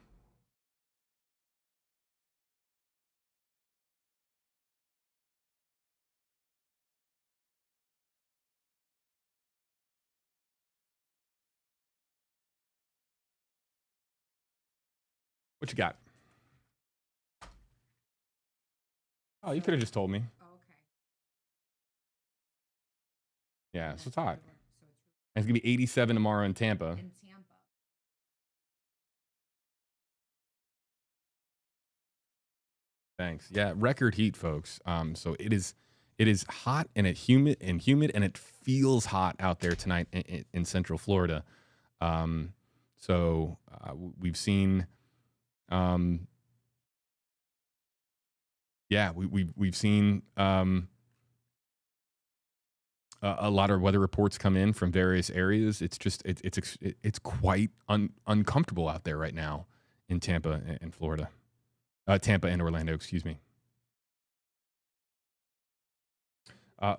What you got? Oh, you could have just told me. Oh, okay. Yeah, And so it's that's hot. really what- so it's And it's gonna be 87 tomorrow in Tampa. in Tampa. Thanks. Yeah, record heat, folks. So it is hot and humid and it feels hot out there tonight in Central Florida. So we've seen, yeah, we've seen a lot of weather reports come in from various areas. It's just it's quite uncomfortable out there right now in Tampa and Florida. Tampa and Orlando, excuse me.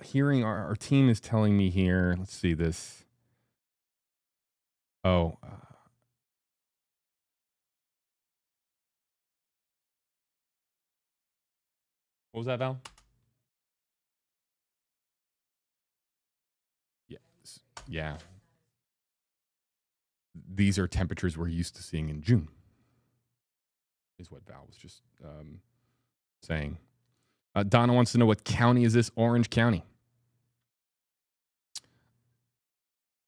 Hearing our team is telling me here. Let's see this. Oh, what was that, Val? Yeah, yeah. These are temperatures we're used to seeing in June. Is what Val was just saying. Donna wants to know, what county is this? Orange County.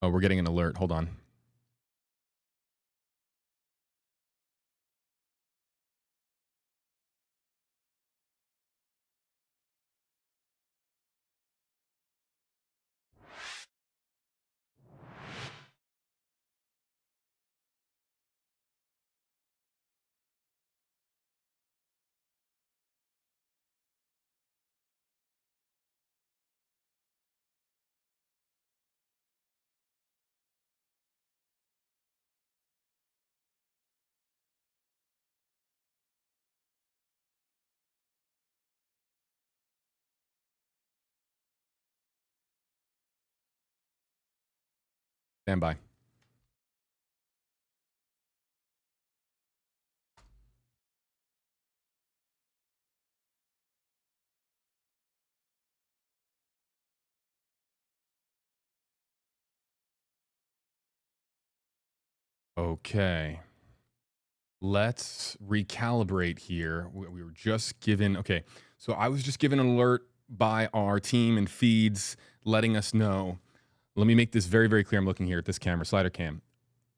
Oh, we're getting an alert. Hold on. Stand by. Okay. Let's recalibrate here. We were just given, okay. So I was just given an alert by our team and feeds letting us know. Let me make this very, very clear. I'm looking here at this camera, slider cam.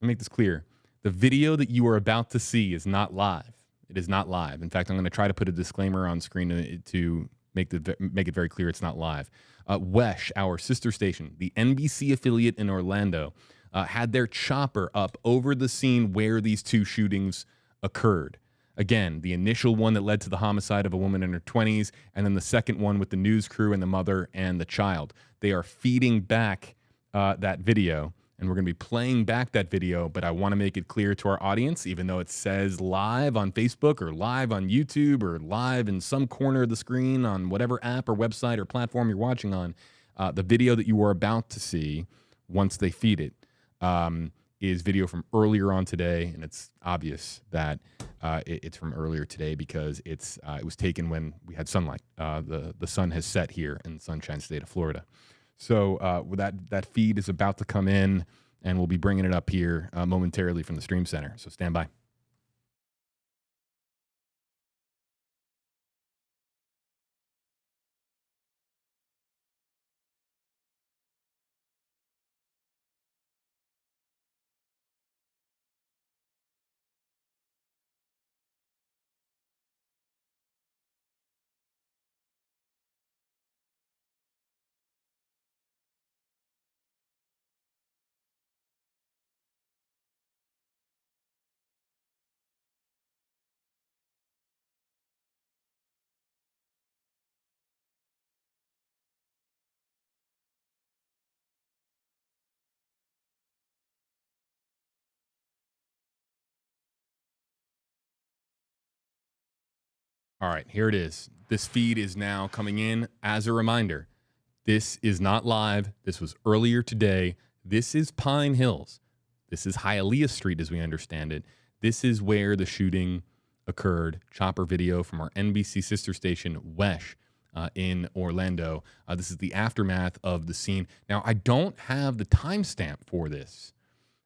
Let me make this clear. The video that you are about to see is not live. It is not live. In fact, I'm going to try to put a disclaimer on screen to make it very clear it's not live. WESH, our sister station, the NBC affiliate in Orlando, had their chopper up over the scene where these two shootings occurred. Again, the initial one that led to the homicide of a woman in her 20s, and then the second one with the news crew and the mother and the child. They are feeding back that video, and we're going to be playing back that video, but I want to make it clear to our audience, even though it says live on Facebook or live on YouTube or live in some corner of the screen on whatever app or website or platform you're watching on, the video that you are about to see once they feed it is video from earlier on today, and it's obvious that it's from earlier today because it was taken when we had sunlight. The sun has set here in the Sunshine State of Florida. So that feed is about to come in, and we'll be bringing it up here momentarily from the Stream Center. So stand by. All right, here it is. This feed is now coming in. As a reminder, this is not live. This was earlier today. This is Pine Hills. This is Hialeah Street as we understand it. This is where the shooting occurred. Chopper video from our NBC sister station, WESH, in Orlando. This is the aftermath of the scene. Now, I don't have the timestamp for this.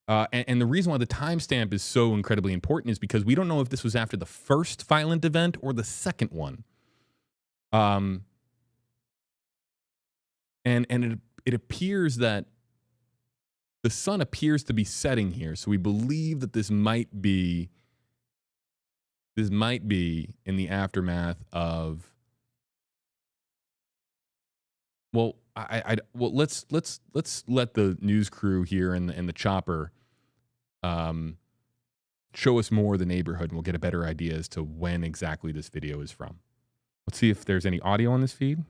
And the reason why the timestamp is so incredibly important is because we don't know if this was after the first violent event or the second one. And it appears that the sun appears to be setting here, so we believe that this might be in the aftermath of. Well, let's let the news crew here and the chopper show us more of the neighborhood, and we'll get a better idea as to when exactly this video is from. Let's see if there's any audio on this feed.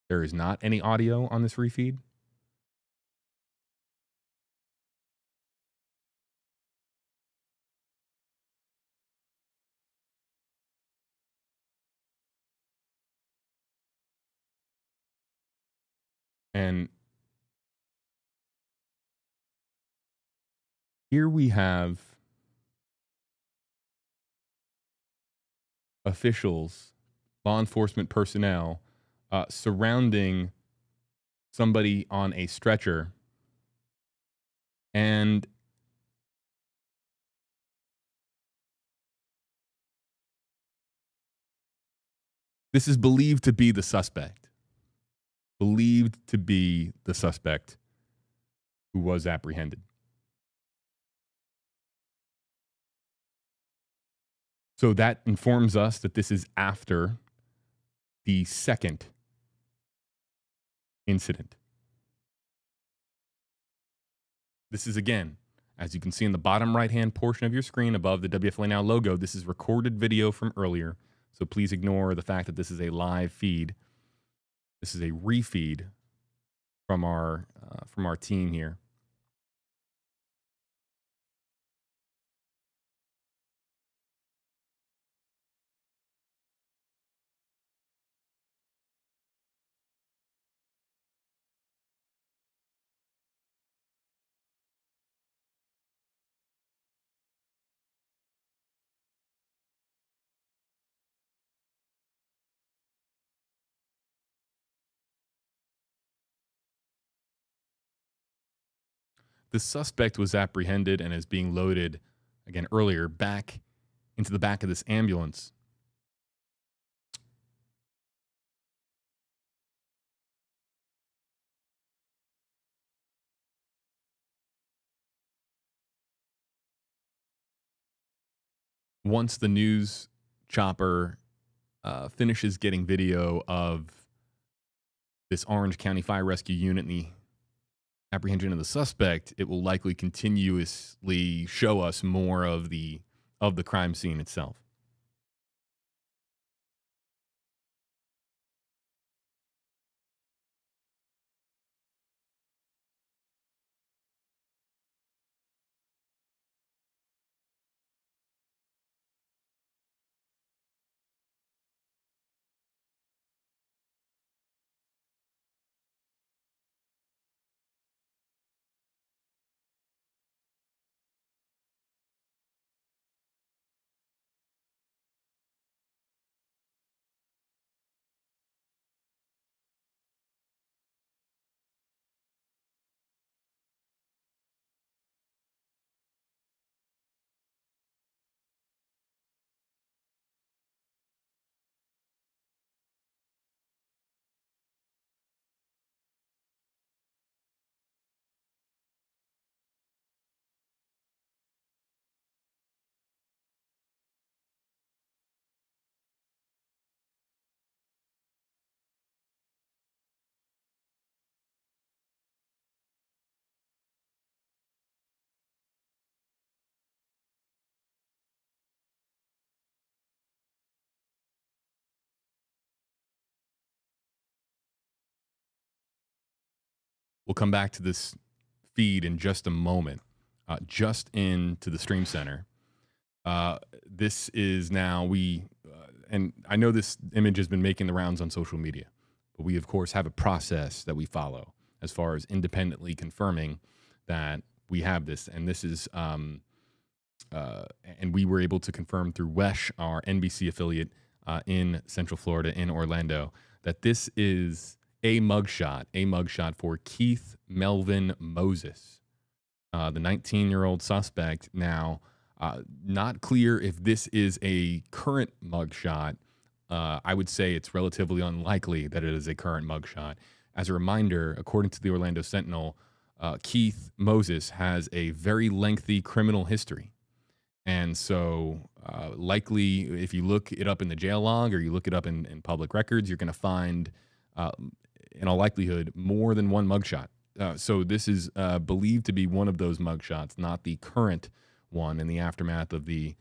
There is not any audio on this refeed. And here we have officials, law enforcement personnel, surrounding somebody on a stretcher. And this is believed to be the suspect. Believed to be the suspect who was apprehended. So that informs us that this is after the second incident. This is, again, as you can see in the bottom right-hand portion of your screen above the WFLA Now logo, this is recorded video from earlier. So please ignore the fact that this is a live feed. This is a refeed from our team here. The suspect was apprehended and is being loaded, again earlier, back into the back of this ambulance. Once the news chopper finishes getting video of this Orange County Fire Rescue Unit and the apprehension of the suspect, it will likely continuously show us more of the crime scene itself. We'll come back to this feed in just a moment, just into the stream center. This is now, and I know this image has been making the rounds on social media, but we of course have a process that we follow as far as independently confirming that we have this, and this is and we were able to confirm through WESH, our NBC affiliate in Central Florida, in Orlando, that this is a mugshot for Keith Melvin Moses, the 19-year-old suspect. Now, not clear if this is a current mugshot. I would say it's relatively unlikely that it is a current mugshot. As a reminder, according to the Orlando Sentinel, Keith Moses has a very lengthy criminal history. And so likely, if you look it up in the jail log or you look it up in public records, you're going to find, in all likelihood, more than one mugshot. So this is believed to be one of those mugshots, not the current one in the aftermath of the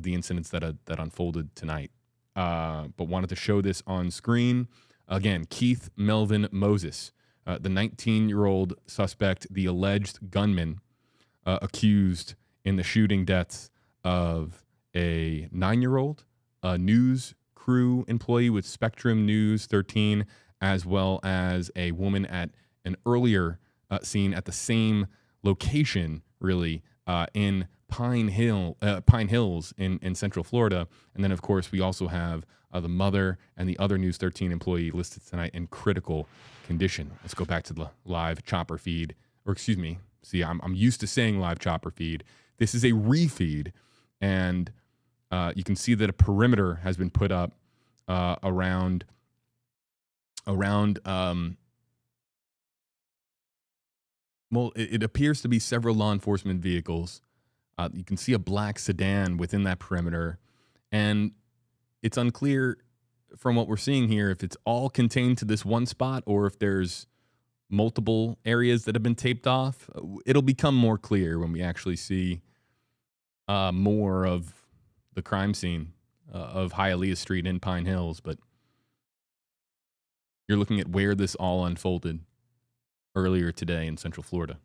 incidents that unfolded tonight. But wanted to show this on screen. Again, Keith Melvin Moses, the 19-year-old suspect, the alleged gunman accused in the shooting deaths of a 9-year-old, a news crew employee with Spectrum News 13, as well as a woman at an earlier scene at the same location, really, in Pine Hills in Central Florida. And then, of course, we also have the mother and the other News 13 employee listed tonight in critical condition. Let's go back to the live chopper feed, or excuse me. See, I'm used to saying live chopper feed. This is a refeed, and you can see that a perimeter has been put up around. Well, it appears to be several law enforcement vehicles. You can see a black sedan within that perimeter, and it's unclear from what we're seeing here if it's all contained to this one spot or if there's multiple areas that have been taped off. It'll become more clear when we actually see more of the crime scene of Hialeah Street in Pine Hills. But you're looking at where this all unfolded earlier today in Central Florida.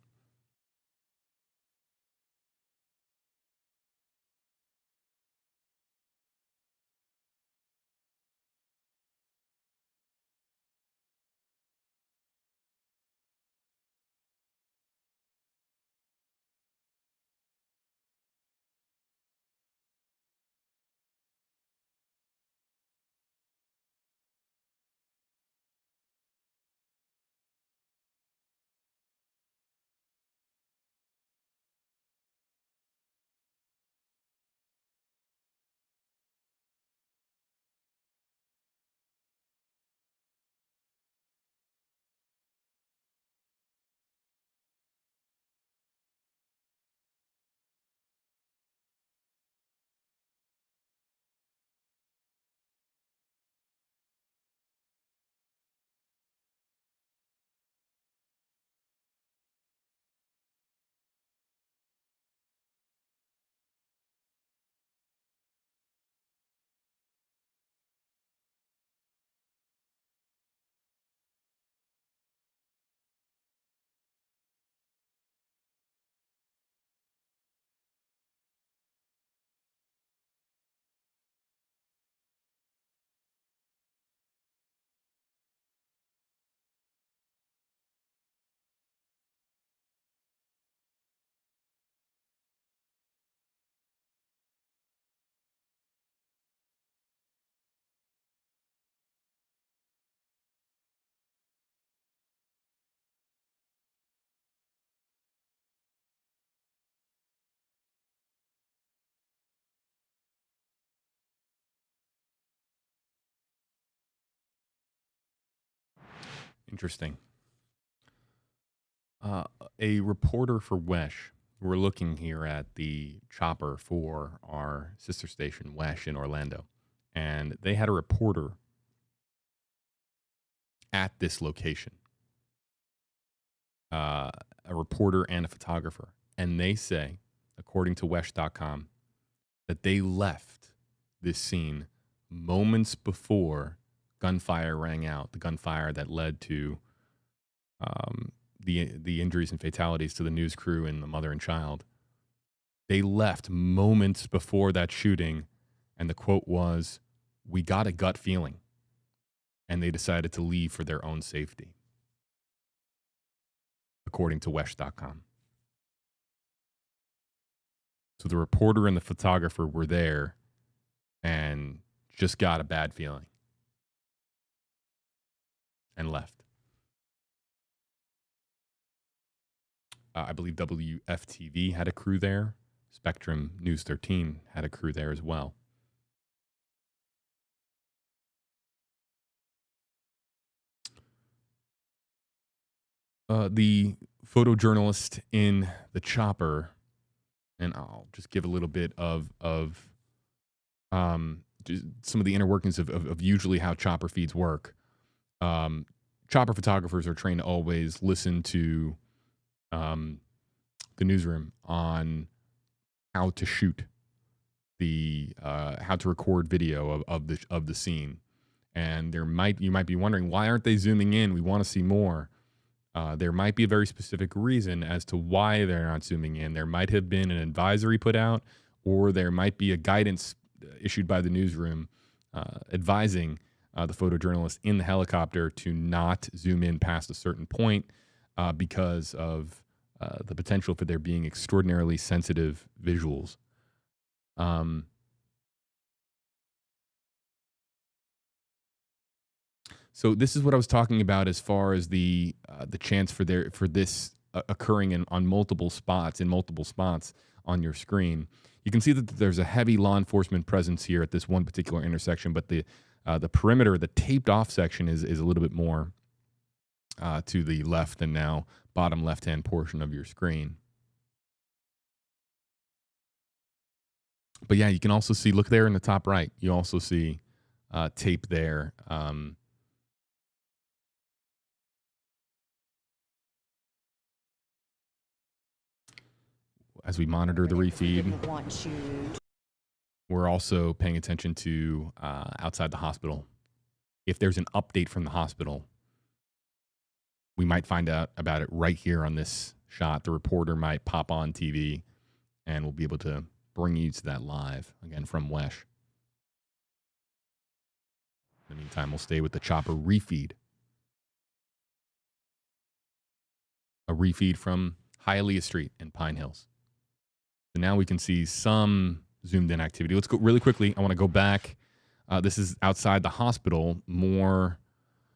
Interesting. A reporter for WESH, we're looking here at the chopper for our sister station, WESH in Orlando, and they had a reporter at this location, a reporter and a photographer, and they say, according to WESH.com, that they left this scene moments before gunfire rang out, the gunfire that led to the injuries and fatalities to the news crew and the mother and child. They left moments before that shooting, and the quote was, we got a gut feeling, and they decided to leave for their own safety, according to Wesh.com. So the reporter and the photographer were there and just got a bad feeling and left. I believe WFTV had a crew there. Spectrum News 13 had a crew there as well. The photojournalist in the chopper, and I'll just give a little bit of just some of the inner workings of usually how chopper feeds work. Chopper photographers are trained to always listen to the newsroom on how to shoot how to record video of the scene. And you might be wondering, why aren't they zooming in? We want to see more. There might be a very specific reason as to why they're not zooming in. There might have been an advisory put out, or there might be a guidance issued by the newsroom advising the photojournalist in the helicopter to not zoom in past a certain point because of the potential for there being extraordinarily sensitive visuals. So this is what I was talking about as far as the chance for this occurring on multiple spots on your screen. You can see that there's a heavy law enforcement presence here at this one particular intersection, but the perimeter, the taped off section is a little bit more to the left and now bottom left-hand portion of your screen. But yeah, you can also see, look there in the top right, you also see tape there. As we monitor the refeed, we're also paying attention to outside the hospital. If there's an update from the hospital, we might find out about it right here on this shot. The reporter might pop on TV, and we'll be able to bring you to that live, again, from Wesh. In the meantime, we'll stay with the chopper refeed. A refeed from Hialeah Street in Pine Hills. So now we can see some zoomed in activity. Let's go really quickly. I want to go back. This is outside the hospital. More,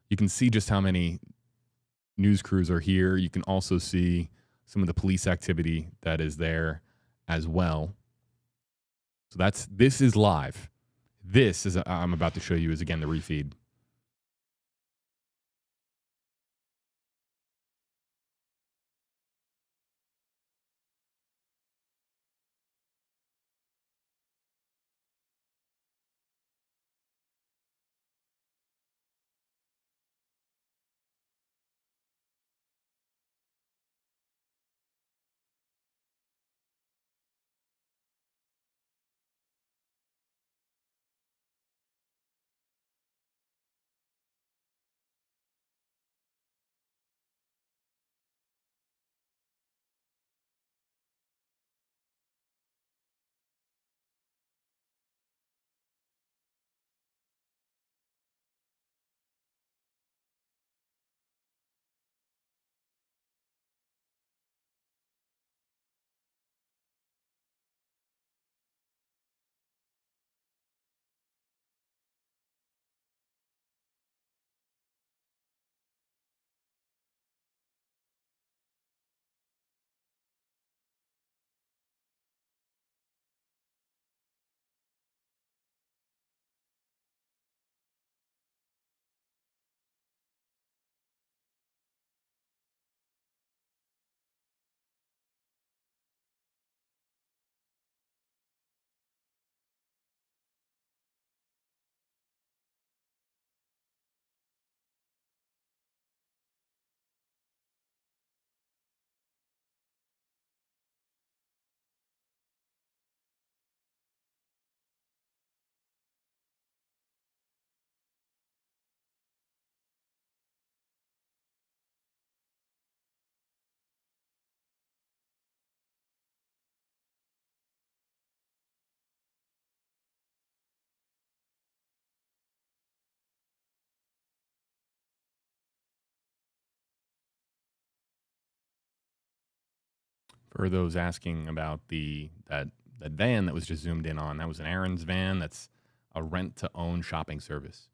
you can see just how many news crews are here. You can also see some of the police activity that is there as well. So this is live. This is I'm about to show you is again the refeed. For those asking about that van that was just zoomed in on, that was an Aaron's van. That's a rent-to-own shopping service.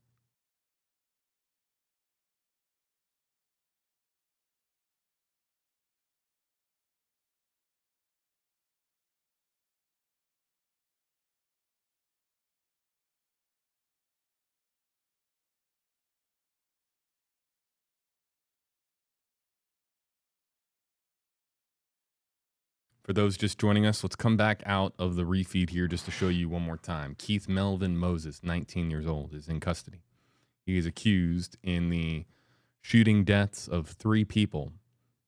For those just joining us, let's come back out of the refeed here just to show you one more time. Keith Melvin Moses, 19 years old, is in custody. He is accused in the shooting deaths of 3 people,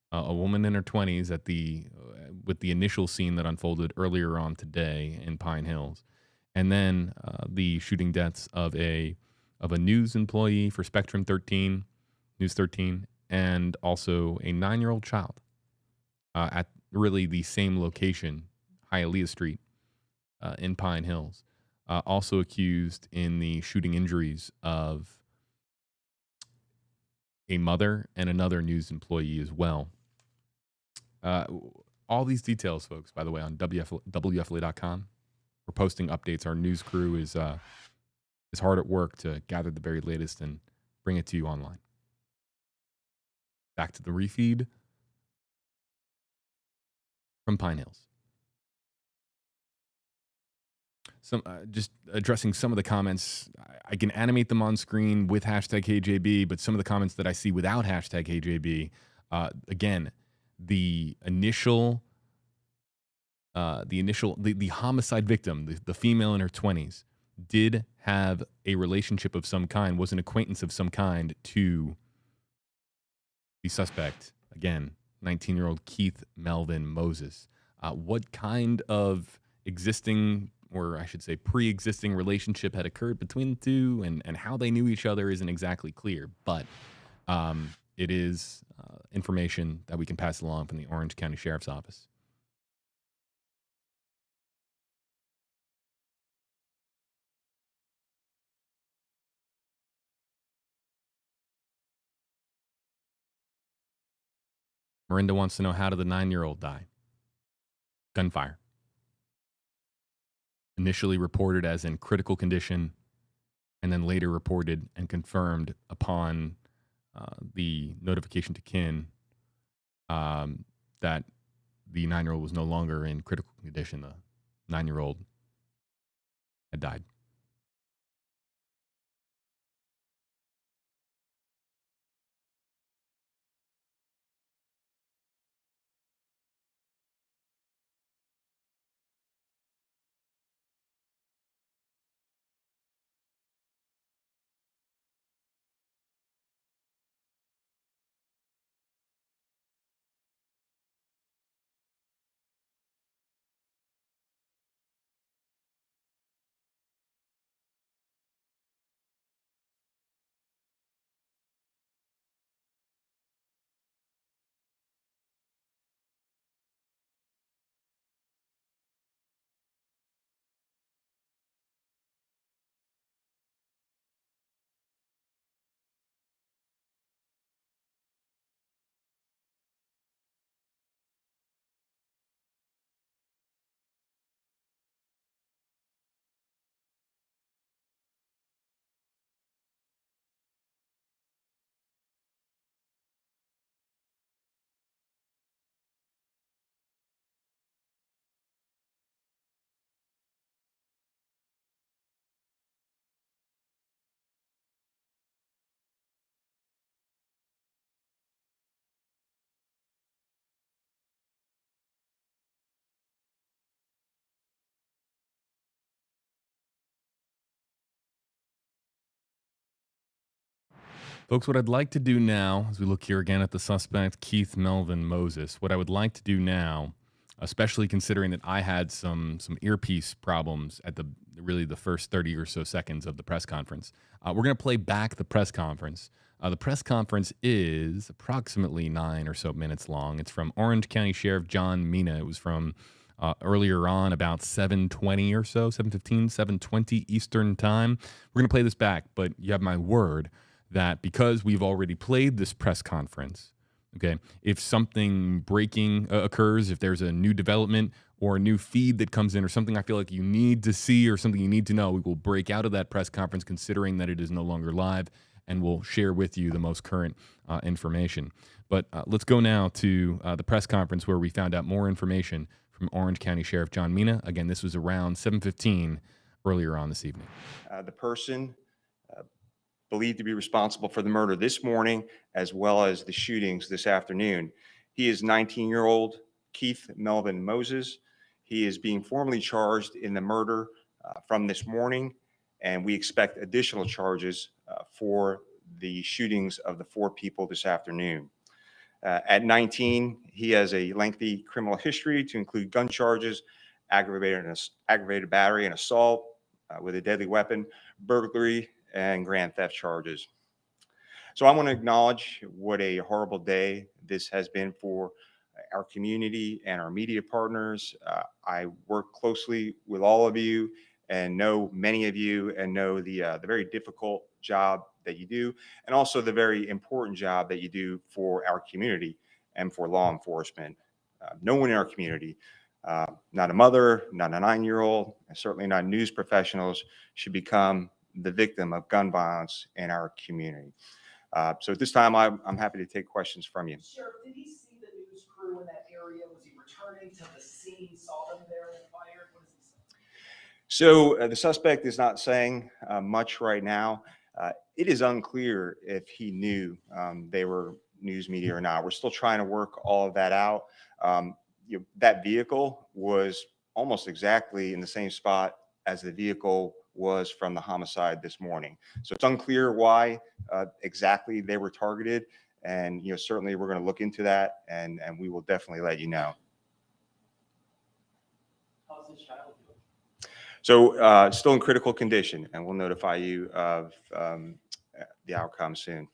a woman in her 20s with the initial scene that unfolded earlier on today in Pine Hills, and then the shooting deaths of a news employee for Spectrum 13, News 13, and also a 9-year-old child at really the same location, Hialeah Street, in Pine Hills. Also accused in the shooting injuries of a mother and another news employee as well. All these details, folks, by the way, on WFLA.com. We're posting updates. Our news crew is hard at work to gather the very latest and bring it to you online. Back to the refeed from Pine Hills. Just addressing some of the comments. I can animate them on screen with hashtag HeyJB, but some of the comments that I see without hashtag HeyJB, again, the homicide victim, the female in her 20s, did have a relationship of some kind, was an acquaintance of some kind to the suspect. Again, 19-year-old Keith Melvin Moses. What kind of existing, or I should say pre-existing relationship had occurred between the two, and how they knew each other isn't exactly clear, but it is information that we can pass along from the Orange County Sheriff's Office. Miranda wants to know, how did the 9-year-old die? Gunfire. Initially reported as in critical condition, and then later reported and confirmed upon the notification to kin that the 9-year-old was no longer in critical condition. The 9-year-old had died. Folks, what I'd like to do now, as we look here again at the suspect, Keith Melvin Moses, what I would like to do now, especially considering that I had some earpiece problems at the first 30 or so seconds of the press conference, we're going to play back the press conference. The press conference is approximately 9 or so minutes long. It's from Orange County Sheriff John Mina. It was from earlier on, about 7:20 or so, 7:15, 7:20 Eastern time. We're going to play this back, but you have my word that because we've already played this press conference, Okay. If something breaking occurs, if there's a new development or a new feed that comes in or something I feel like you need to see or something you need to know, we will break out of that press conference considering that it is no longer live and we'll share with you the most current information. But let's go now to the press conference where we found out more information from Orange County Sheriff John Mina. Again, this was around 7:15 earlier on this evening. The person believed to be responsible for the murder this morning, as well as the shootings this afternoon. He is 19-year-old Keith Melvin Moses. He is being formally charged in the murder from this morning, and we expect additional charges for the shootings of the 4 people this afternoon. At 19, he has a lengthy criminal history to include gun charges, aggravated battery and assault with a deadly weapon, burglary, and grand theft charges. So I want to acknowledge what a horrible day this has been for our community and our media partners. I work closely with all of you and know many of you and know the very difficult job that you do, and also the very important job that you do for our community and for law enforcement. No one in our community, not a mother, not a 9-year-old, and certainly not news professionals, should become the victim of gun violence in our community. So at this time, I'm happy to take questions from you. Sheriff, did he see the news crew in that area? Was he returning to the scene, saw them there and fired? What does he say? So the suspect is not saying much right now. It is unclear if he knew they were news media or not. We're still trying to work all of that out. That vehicle was almost exactly in the same spot as the vehicle was from the homicide this morning. So it's unclear why exactly they were targeted. And certainly we're going to look into that, and we will definitely let you know. How's the child doing? So still in critical condition, and we'll notify you of the outcome soon.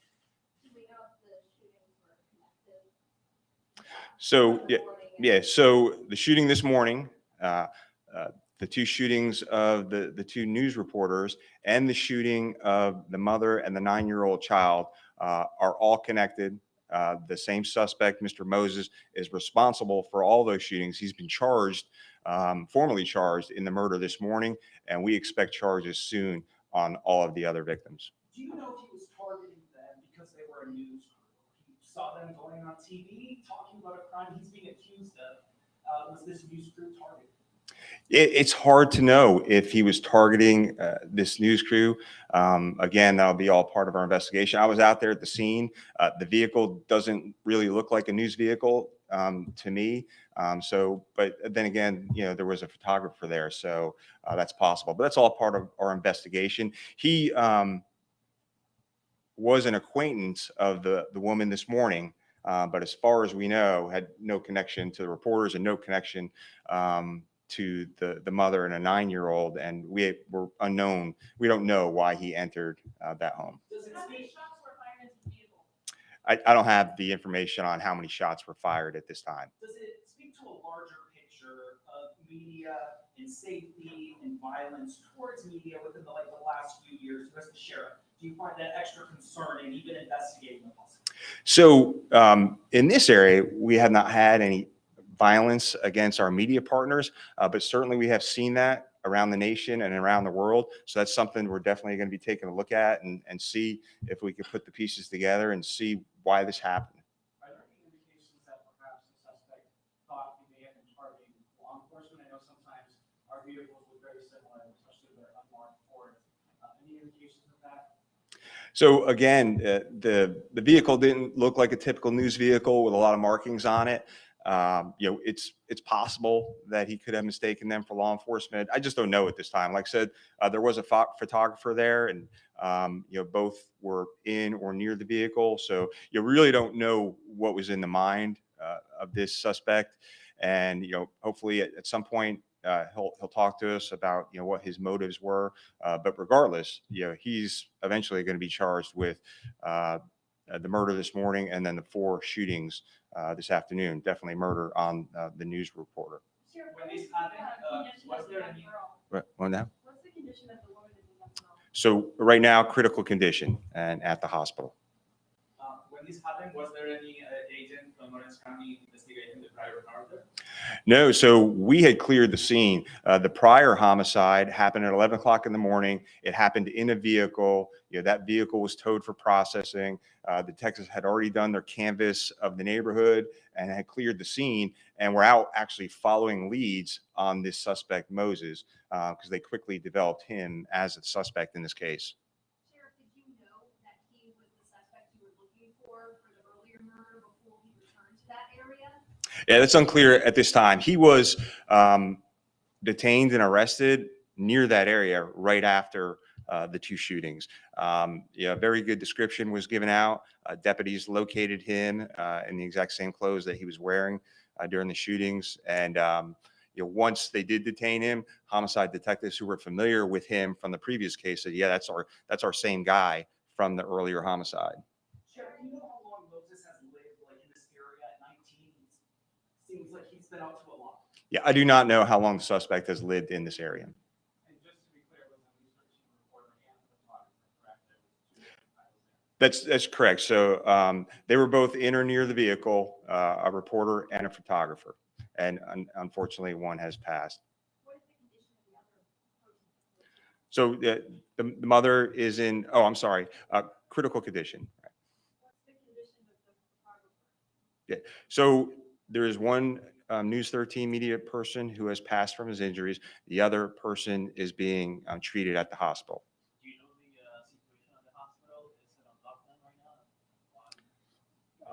Do we know if the shootings were connected? So yeah. So the shooting this morning, the 2 shootings of the 2 news reporters, and the shooting of the mother and the 9-year-old child are all connected. The same suspect, Mr. Moses, is responsible for all those shootings. He's been charged, formally charged in the murder this morning, and we expect charges soon on all of the other victims. Do you know if he was targeting them because they were a news crew? He saw them going on TV, talking about a crime he's being accused of. Was this news crew targeted? It's hard to know if he was targeting this news crew. Again, that'll be all part of our investigation. I was out there at the scene. The vehicle doesn't really look like a news vehicle to me. But then again, there was a photographer there, so that's possible. But that's all part of our investigation. He was an acquaintance of the woman this morning, but as far as we know, had no connection to the reporters and no connection to the mother and a 9-year-old, and we were unknown. We don't know why he entered that home. How many shots were fired into the vehicle? I don't have the information on how many shots were fired at this time. Does it speak to a larger picture of media and safety and violence towards media within the last few years? As the sheriff, do you find that extra concerning, even investigating the possibility? So in this area, we have not had any violence against our media partners, but certainly we have seen that around the nation and around the world. So that's something we're definitely going to be taking a look at and see if we can put the pieces together and see why this happened. Are there any indications that perhaps the suspect thought he may have been targeting law enforcement? I know sometimes our vehicles look very similar, especially their unmarked Ford. Any indications of that? So again, the vehicle didn't look like a typical news vehicle with a lot of markings on it. It's possible that he could have mistaken them for law enforcement. I just don't know at this time. Like I said, there was a photographer there, and both were in or near the vehicle. So you really don't know what was in the mind of this suspect. And hopefully at some point he'll talk to us about what his motives were. But regardless, he's eventually going to be charged with the murder this morning and then the 4 shootings this afternoon. Definitely murder on the news reporter. When this happened, was there any? What now? What's the condition of the woman that we left home? So right now, critical condition and at the hospital. When this happened, was there any agent Orange County investigating the prior murder? No, so we had cleared the scene. The prior homicide happened at 11 o'clock in the morning. It happened in a vehicle. That vehicle was towed for processing. The detectives had already done their canvass of the neighborhood and had cleared the scene. And we're out actually following leads on this suspect, Moses, because they quickly developed him as a suspect in this case. Sheriff, did you know that he was the suspect you were looking for the earlier murder before he returned to that area? Yeah, that's unclear at this time. He was detained and arrested near that area right after the two shootings. Very good description was given out. Deputies located him in the exact same clothes that he was wearing during the shootings. And once they did detain him, homicide detectives who were familiar with him from the previous case said, "Yeah, that's our same guy from the earlier homicide." Sheriff, do you know how long Moses has lived like in this area at 19? Seems like he's been out to a lot. Yeah, I do not know how long the suspect has lived in this area. And just to be clear, was a News 13 reporter and a photographer, correct? That's correct. So they were both in or near the vehicle, a reporter and a photographer. And unfortunately, one has passed. What is the condition of the other person? So the mother is in, critical condition. What's the condition of the photographer? Yeah. So there is one News 13 media person who has passed from his injuries. The other person is being treated at the hospital. Do you know the situation at the hospital? Is it on lockdown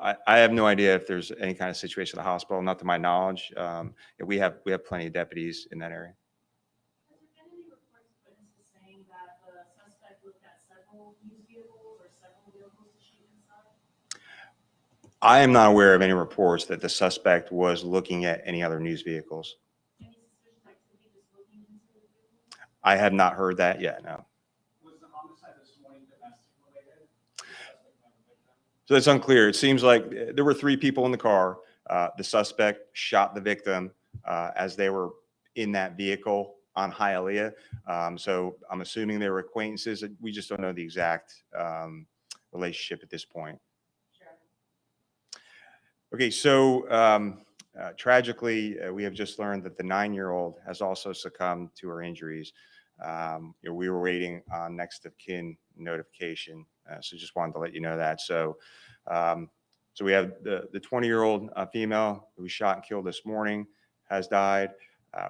right now? I have no idea if there's any kind of situation at the hospital, not to my knowledge. We have plenty of deputies in that area. Has there been any reports of witnesses saying that the suspect looked at several news vehicles or several vehicles to shoot inside? I am not aware of any reports that the suspect was looking at any other news vehicles. Any suspicious activity just looking into the vehicle? I have not heard that yet, no. Was the homicide this morning domestic related? So that's unclear. It seems like there were three people in the car. The suspect shot the victim as they were in that vehicle on Hialeah. So I'm assuming they were acquaintances. We just don't know the exact relationship at this point. Okay, so tragically, we have just learned that the 9-year-old has also succumbed to her injuries. We were waiting on next of kin notification, so just wanted to let you know that. So we have the 20-year-old female who was shot and killed this morning has died.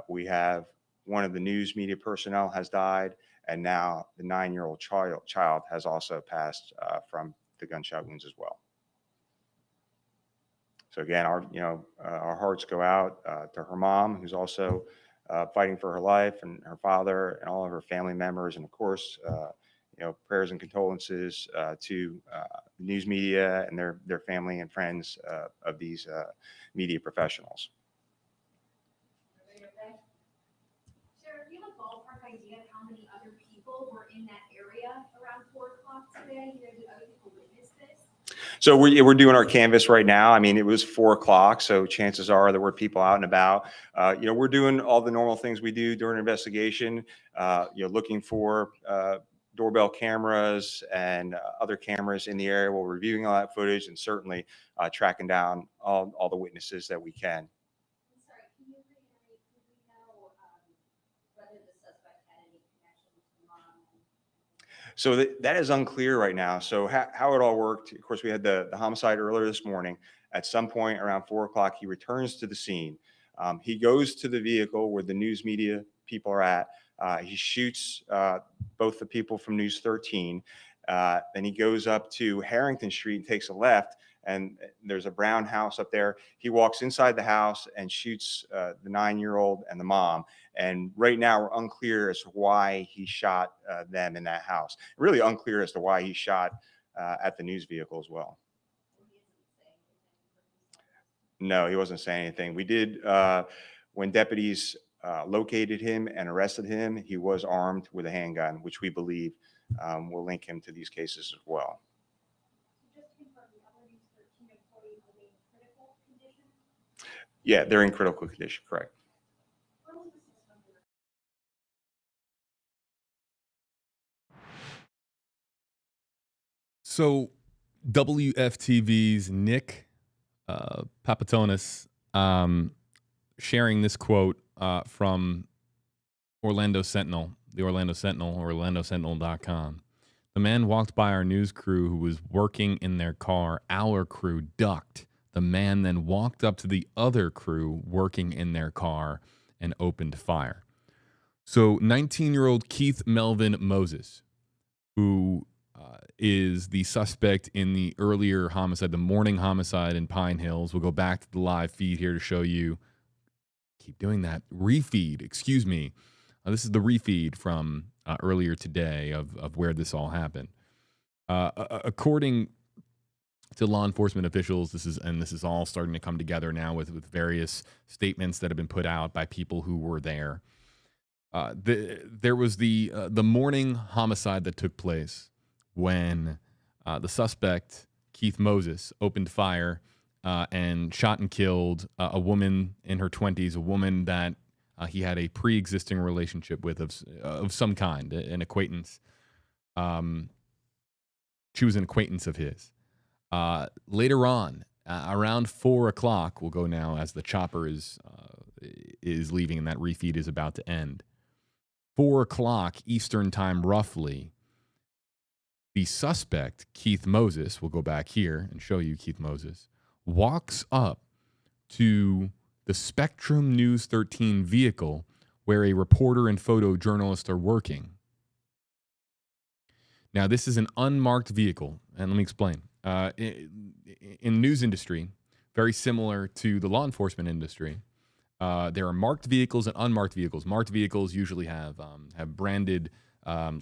We have one of the news media personnel has died, and now the 9-year-old child has also passed from the gunshot wounds as well. So again, our hearts go out to her mom, who's also fighting for her life, and her father, and all of her family members, and of course, prayers and condolences to the news media and their family and friends of these media professionals. Sheriff, do you have a ballpark idea of how many other people were in that area around 4 o'clock today? Did other people witness this? So we're doing our canvas right now. I mean, it was 4 o'clock, so chances are there were people out and about. We're doing all the normal things we do during an investigation. Looking for doorbell cameras and other cameras in the area. We're reviewing all that footage and certainly tracking down all the witnesses that we can. I'm sorry, can you reiterate, do we know whether the suspect had any connection with the mom? So that is unclear right now. So how it all worked, of course, we had the homicide earlier this morning. At some point around 4 o'clock, he returns to the scene. He goes to the vehicle where the news media people are at. He shoots both the people from News 13. Then he goes up to Harrington Street and takes a left, and there's a brown house up there. He walks inside the house and shoots the 9-year-old and the mom. And right now we're unclear as to why he shot them in that house. Really unclear as to why he shot at the news vehicle as well. No, he wasn't saying anything. We did, when deputies located him and arrested him, he was armed with a handgun, which we believe will link him to these cases as well. Just to confirm, the other News 13 employees are in critical condition? Yeah, they're in critical condition, correct. Where was the suspect? So WFTV's Nick Papatonis sharing this quote from Orlando Sentinel, the Orlando Sentinel, orlandosentinel.com. The man walked by our news crew who was working in their car. Our crew ducked. The man then walked up to the other crew working in their car and opened fire. So 19-year-old Keith Melvin Moses, who is the suspect in the earlier homicide, the morning homicide in Pine Hills. We'll go back to the live feed here to show you. Keep doing that. Refeed, excuse me. This is the refeed from earlier today of where this all happened. According to law enforcement officials, this is all starting to come together now with various statements that have been put out by people who were there. There was the morning homicide that took place when the suspect, Keith Moses, opened fire and shot and killed a woman in her 20s, a woman that he had a pre-existing relationship with of some kind, an acquaintance. She was an acquaintance of his. Later on, around 4 o'clock, we'll go now as the chopper is leaving and that refeed is about to end. 4 o'clock Eastern time, roughly, the suspect, Keith Moses, we'll go back here and show you Keith Moses, walks up to the Spectrum News 13 vehicle where a reporter and photojournalist are working. Now, this is an unmarked vehicle, and let me explain. In the news industry, very similar to the law enforcement industry, there are marked vehicles and unmarked vehicles. Marked vehicles usually have branded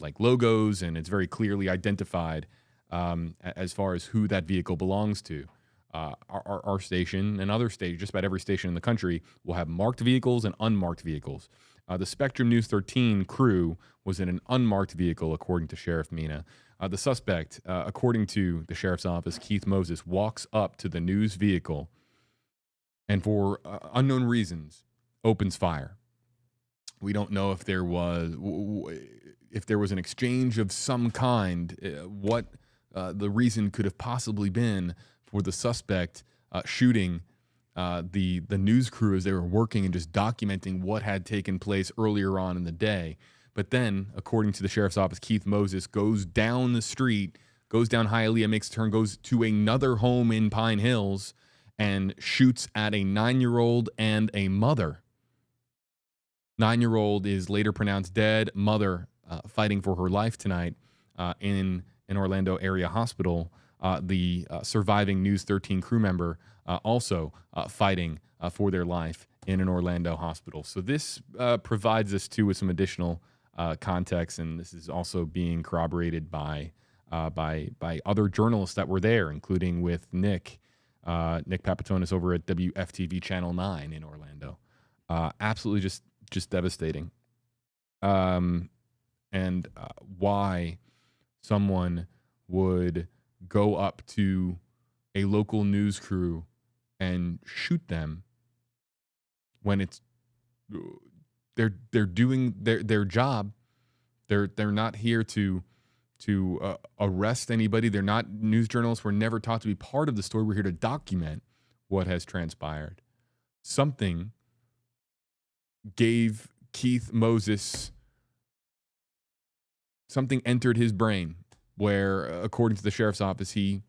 like logos, and it's very clearly identified as far as who that vehicle belongs to. Our station and other stations, just about every station in the country, will have marked vehicles and unmarked vehicles. The Spectrum News 13 crew was in an unmarked vehicle, according to Sheriff Mina. The suspect, according to the sheriff's office, Keith Moses, walks up to the news vehicle and for unknown reasons opens fire. We don't know if there was an exchange of some kind, what the reason could have possibly been for the suspect shooting the news crew as they were working and just documenting what had taken place earlier on in the day. But then, according to the sheriff's office, Keith Moses goes down the street, goes down Hialeah, makes a turn, goes to another home in Pine Hills, and shoots at a 9-year-old and a mother. 9-year-old is later pronounced dead. Mother fighting for her life tonight in an Orlando area hospital. The surviving News 13 crew member also fighting for their life in an Orlando hospital. So this provides us too with some additional context, and this is also being corroborated by other journalists that were there, including with Nick Papatonis over at WFTV Channel 9 in Orlando. Absolutely just devastating. And why someone would go up to a local news crew and shoot them when it's they're doing their job. They're not here to arrest anybody. They're not news journalists. We're never taught to be part of the story. We're here to document what has transpired. Something gave Keith Moses, something entered his brain where, according to the sheriff's office, he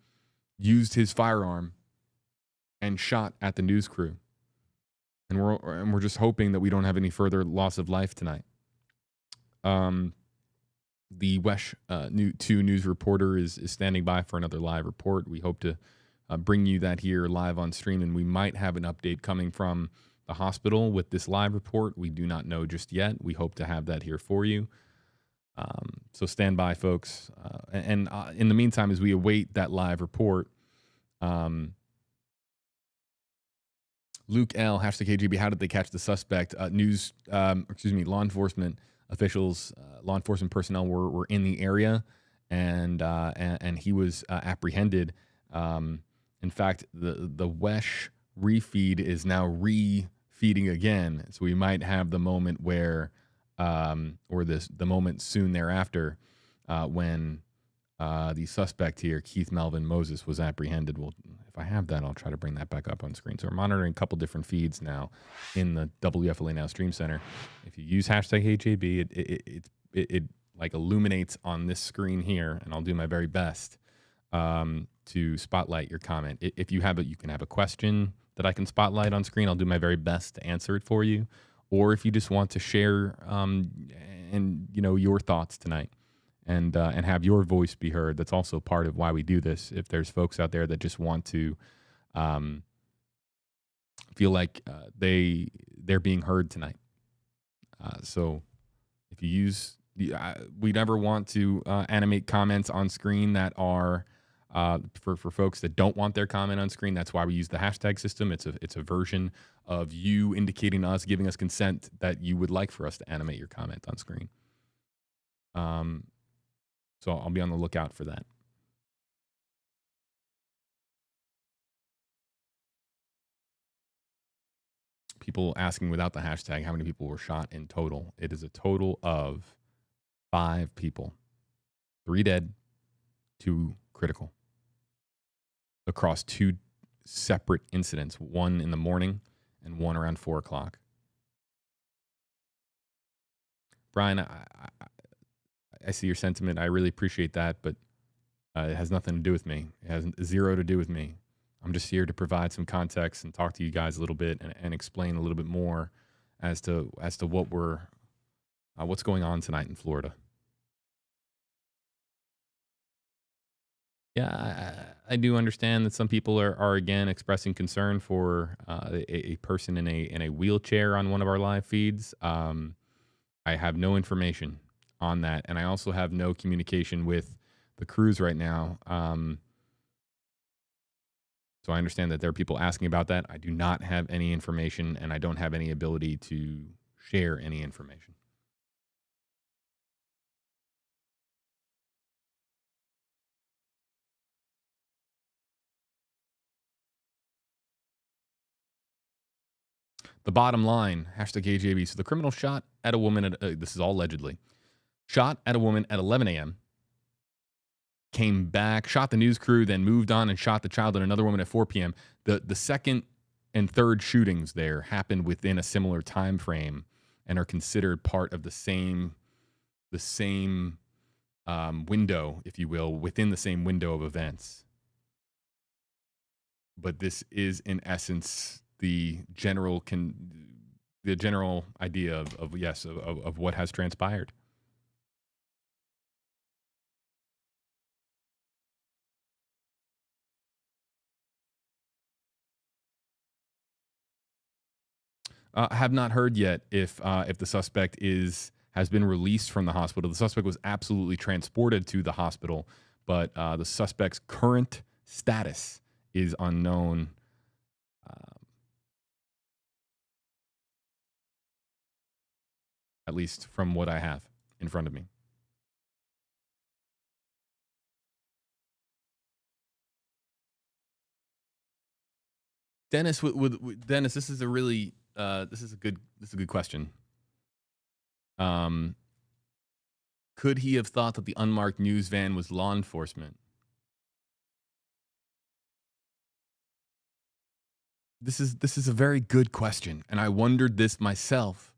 used his firearm and shot at the news crew. And we're just hoping that we don't have any further loss of life tonight. The WESH 2 news reporter is standing by for another live report. We hope to bring you that here live on stream, and we might have an update coming from the hospital with this live report. We do not know just yet. We hope to have that here for you. So stand by, folks. And in the meantime, as we await that live report, Luke L, #KGB, how did they catch the suspect? Law enforcement officials, law enforcement personnel were in the area, and he was apprehended. In fact, the WESH refeed is now refeeding again, so we might have the moment where, the moment soon thereafter, when the suspect here, Keith Melvin Moses, was apprehended. If If I have that, I'll try to bring that back up on screen. So we're monitoring a couple different feeds now in the WFLA Now Stream Center. If you use hashtag HJB, it like illuminates on this screen here, and I'll do my very best to spotlight your comment. If you have it, you can have a question that I can spotlight on screen. I'll do my very best to answer it for you. Or if you just want to share and your thoughts tonight and have your voice be heard, that's also part of why we do this. If there's folks out there that just want to feel like they're being heard tonight. So if you use, we never want to animate comments on screen that are for folks that don't want their comment on screen. That's why we use the hashtag system. It's a version of you indicating to us, giving us consent that you would like for us to animate your comment on screen. So I'll be on the lookout for that. People asking without the hashtag how many people were shot in total. It is a total of 5 people. 3 dead, 2 critical. Across 2 separate incidents, one in the morning and one around 4 o'clock. Brian, I see your sentiment. I really appreciate that, but it has nothing to do with me. It has 0 to do with me. I'm just here to provide some context and talk to you guys a little bit and explain a little bit more as to what what's going on tonight in Florida. Yeah, I do understand that some people are again expressing concern for a person in a wheelchair on one of our live feeds. I have no information on that, and I also have no communication with the crews right now. So I understand that there are people asking about that. I do not have any information, and I don't have any ability to share any information. The bottom line, hashtag AJB. So the criminal shot at a woman, this is all allegedly, shot at a woman at 11 a.m., came back, shot the news crew, then moved on and shot the child and another woman at 4 p.m. The second and third shootings there happened within a similar time frame and are considered part of the same window, if you will, within the same window of events. But this is, in essence, the general idea of what has transpired. I have not heard yet if the suspect has been released from the hospital. The suspect was absolutely transported to the hospital, but the suspect's current status is unknown. At least from what I have in front of me. Dennis, Dennis, this is a really this is a good question. Could he have thought that the unmarked news van was law enforcement? This is a very good question, and I wondered this myself.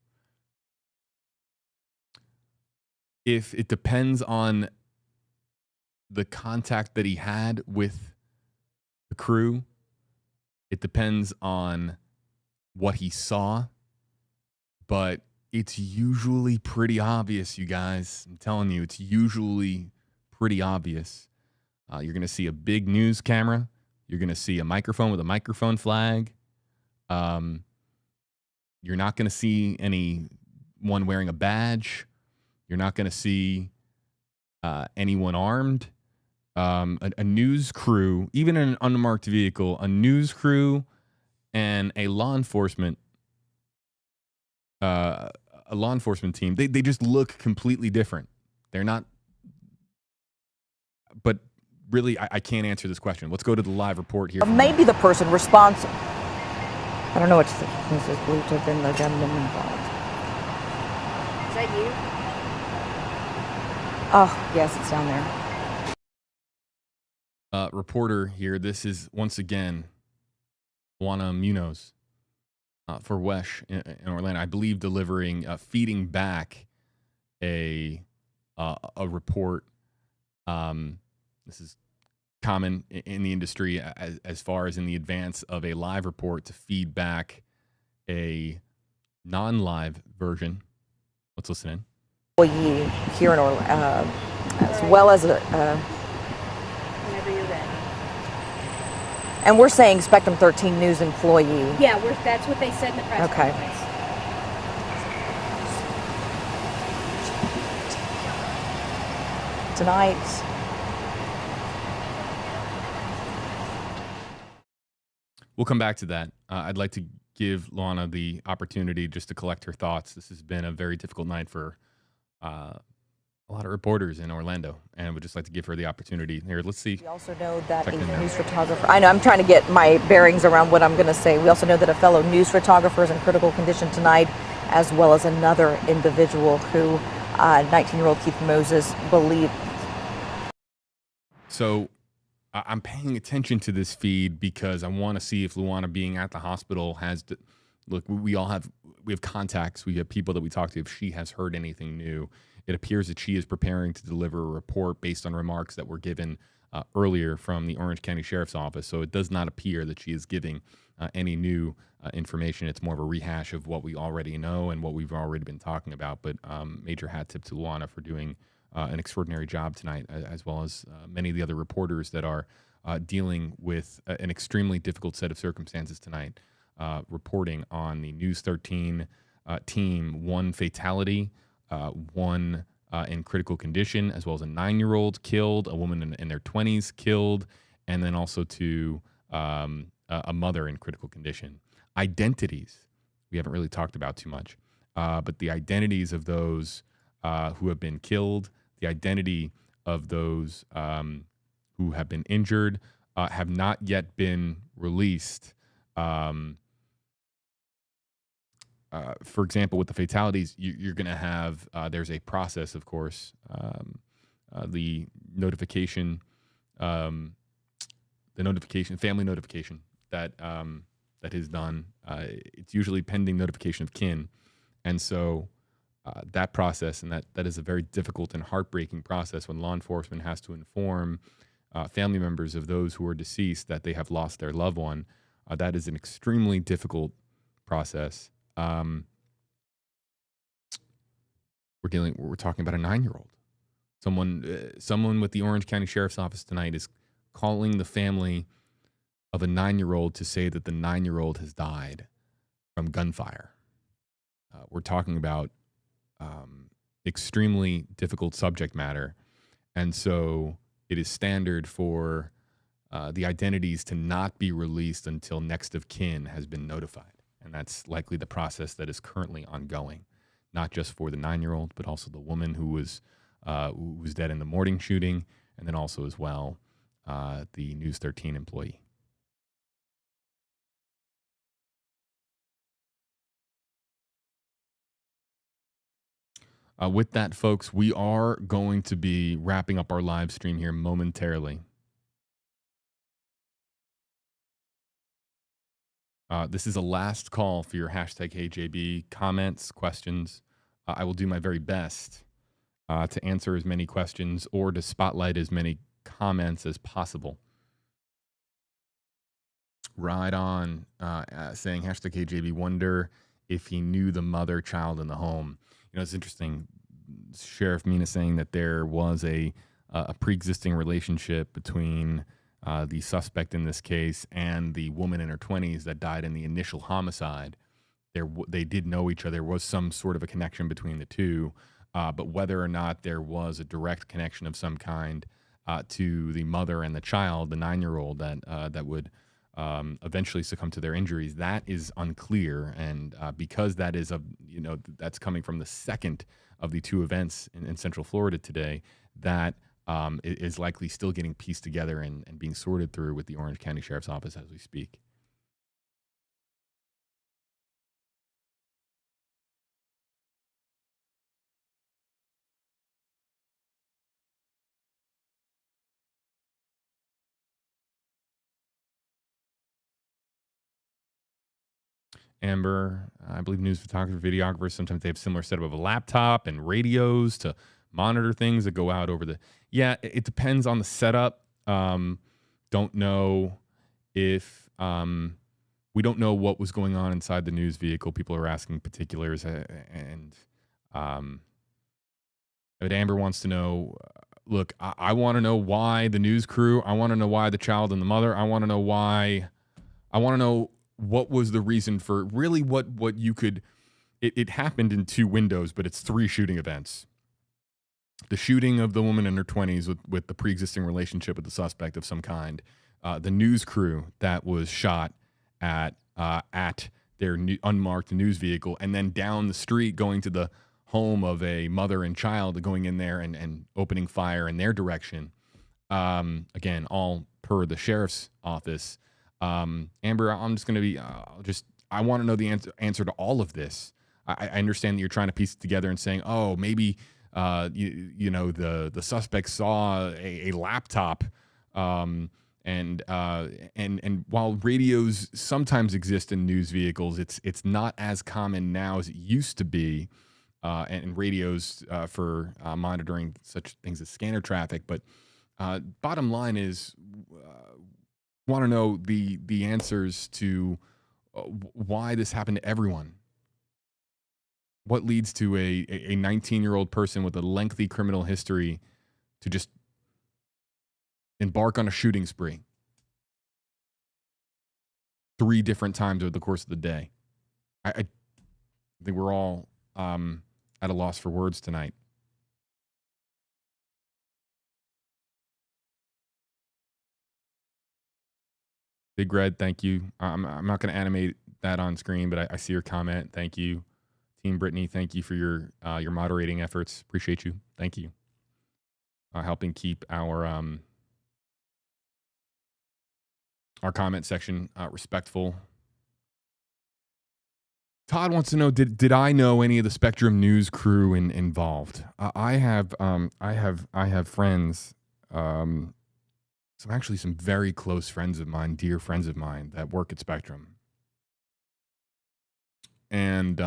If it depends on the contact that he had with the crew, it depends on what he saw, but it's usually pretty obvious, you guys. I'm telling you, it's usually pretty obvious. You're going to see a big news camera. You're going to see a microphone with a microphone flag. You're not going to see anyone wearing a badge. You're not going to see anyone armed. A news crew, even in an unmarked vehicle, a news crew and a law enforcement team, they just look completely different. They're not. But really, I can't answer this question. Let's go to the live report here. Maybe the person responsible. I don't know what this is believed to have been the gunman involved. Is that you? Oh, yes, it's down there. reporter here. This is once again Juana Munoz for Wesh in Orlando. I believe delivering, feeding back a report. This is common in the industry as far as in the advance of a live report to feed back a non-live version. Let's listen in. Employee here in Orlando, as well as Whenever you're ready. and we're saying Spectrum 13 News employee. Yeah, that's what they said in the press Okay. conference. Tonight, We'll come back to that. I'd like to give Lana the opportunity just to collect her thoughts. This has been a very difficult night for a lot of reporters in Orlando, and I would just like to give her the opportunity. Here, let's see. we also know that Check a in now. news photographer. I know I'm trying to get my bearings around what I'm going to say. We also know that a fellow news photographer is in critical condition tonight, as well as another individual who, 19-year-old Keith Moses, believed. So I'm paying attention to this feed because I want to see if Luana being at the hospital has to, look, we have contacts. We have people that we talk to. If she has heard anything new, it appears that she is preparing to deliver a report based on remarks that were given earlier from the Orange County Sheriff's Office. So it does not appear that she is giving any new information. It's more of a rehash of what we already know and what we've already been talking about. But major hat tip to Luana for doing an extraordinary job tonight, as well as many of the other reporters that are dealing with an extremely difficult set of circumstances tonight, reporting on the News 13 team. One fatality, one in critical condition, as well as a 9-year-old killed, a woman in their 20s killed, and then also to a mother in critical condition. Identities, we haven't really talked about too much, but the identities of those who have been killed, the identity of those who have been injured, have not yet been released. For example, with the fatalities, you're going to have, there's a process, of course, the notification, family notification that that is done. It's usually pending notification of kin. And so that process, and that is a very difficult and heartbreaking process when law enforcement has to inform family members of those who are deceased that they have lost their loved one. That is an extremely difficult process. We're talking about a 9-year-old. Someone with the Orange County Sheriff's Office tonight is calling the family of a 9-year-old to say that the 9-year-old has died from gunfire. We're talking about extremely difficult subject matter. And so it is standard for the identities to not be released until next of kin has been notified. And that's likely the process that is currently ongoing, not just for the 9-year-old, but also the woman who was dead in the morning shooting, and then also as well the News 13 employee. With that, folks, we are going to be wrapping up our live stream here momentarily. This is a last call for your hashtag HeyJB comments, questions. I will do my very best to answer as many questions or to spotlight as many comments as possible. Right on, saying hashtag HeyJB, wonder if he knew the mother, child in the home. You know, it's interesting. Sheriff Mina saying that there was a pre-existing relationship between the suspect in this case and the woman in her 20s that died in the initial homicide. They did know each other. There was some sort of a connection between the two, but whether or not there was a direct connection of some kind to the mother and the child, the 9-year-old that would eventually succumb to their injuries, that is unclear. And because that is that's coming from the second of the two events in Central Florida today, that is likely still getting pieced together and being sorted through with the Orange County Sheriff's Office as we speak. Amber. I believe news photographers, videographers, sometimes they have similar setup of a laptop and radios to monitor things that go out over the. Yeah, it depends on the setup. Don't know if we don't know what was going on inside the news vehicle. People are asking particulars, and but Amber wants to know. Look, I want to know why the news crew. I want to know why the child and the mother. I want to know why. I want to know what was the reason for really what you could. It happened in 2 windows, but it's 3 shooting events. The shooting of the woman in her 20s with the pre-existing relationship with the suspect of some kind. The news crew that was shot at their unmarked news vehicle, and then down the street going to the home of a mother and child, going in there and opening fire in their direction. Again, all per the sheriff's office. Amber, I'm just going to be I want to know the answer to all of this. I understand that you're trying to piece it together and saying, oh, maybe you know the suspect saw a laptop, and while radios sometimes exist in news vehicles, it's not as common now as it used to be, and radios for monitoring such things as scanner traffic. But bottom line is, want to know the answers to why this happened to everyone. What leads to a 19-year-old person with a lengthy criminal history to just embark on a shooting spree 3 different times over the course of the day? I think we're all at a loss for words tonight. Big Red, thank you. I'm not going to animate that on screen, but I see your comment. Thank you. Team Brittany, thank you for your moderating efforts. Appreciate you. Thank you. Helping keep our comment section respectful. Todd wants to know, did I know any of the Spectrum News crew involved? I have friends, some very close friends of mine, dear friends of mine that work at Spectrum, and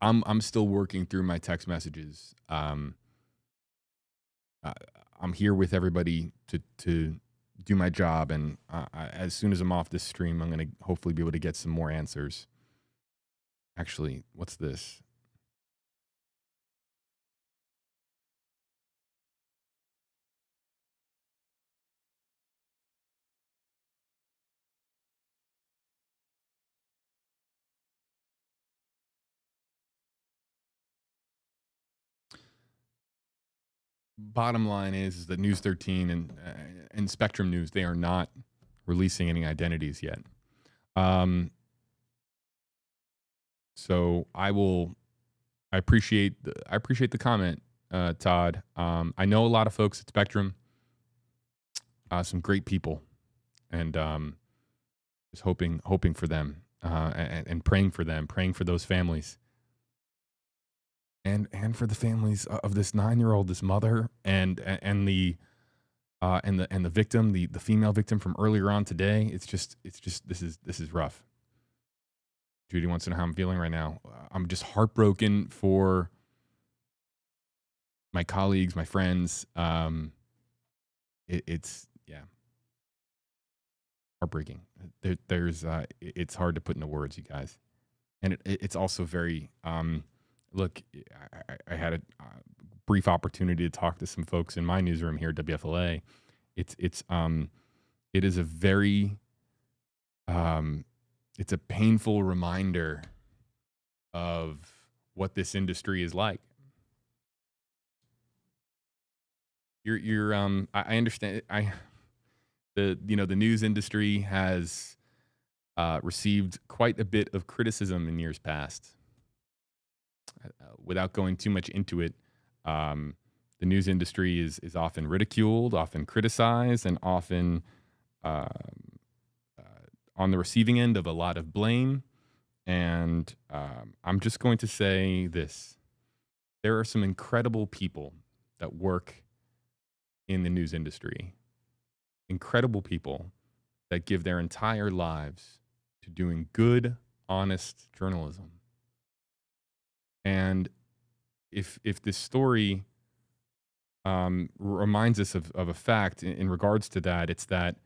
I'm still working through my text messages. I'm here with everybody to do my job, and as soon as I'm off this stream, I'm going to hopefully be able to get some more answers. Actually, what's this? Bottom line is that News 13 and Spectrum News, they are not releasing any identities yet. So I appreciate the comment, Todd. I know a lot of folks at Spectrum, some great people, and just hoping for them, and praying for them, praying for those families. And for the families of this 9-year-old, this mother, and the victim, the female victim from earlier on today. It's just this is rough. Judy wants to know how I'm feeling right now. I'm just heartbroken for my colleagues, my friends. It's heartbreaking. It's hard to put into words, you guys, and it's also very. Look, I had a brief opportunity to talk to some folks in my newsroom here at WFLA. It is a very, it's a painful reminder of what this industry is like. I understand. The news industry has received quite a bit of criticism in years past. Without going too much into it, the news industry is often ridiculed, often criticized, and often on the receiving end of a lot of blame. And I'm just going to say this. There are some incredible people that work in the news industry. Incredible people that give their entire lives to doing good, honest journalism. And if this story reminds us of a fact in regards to that, it's that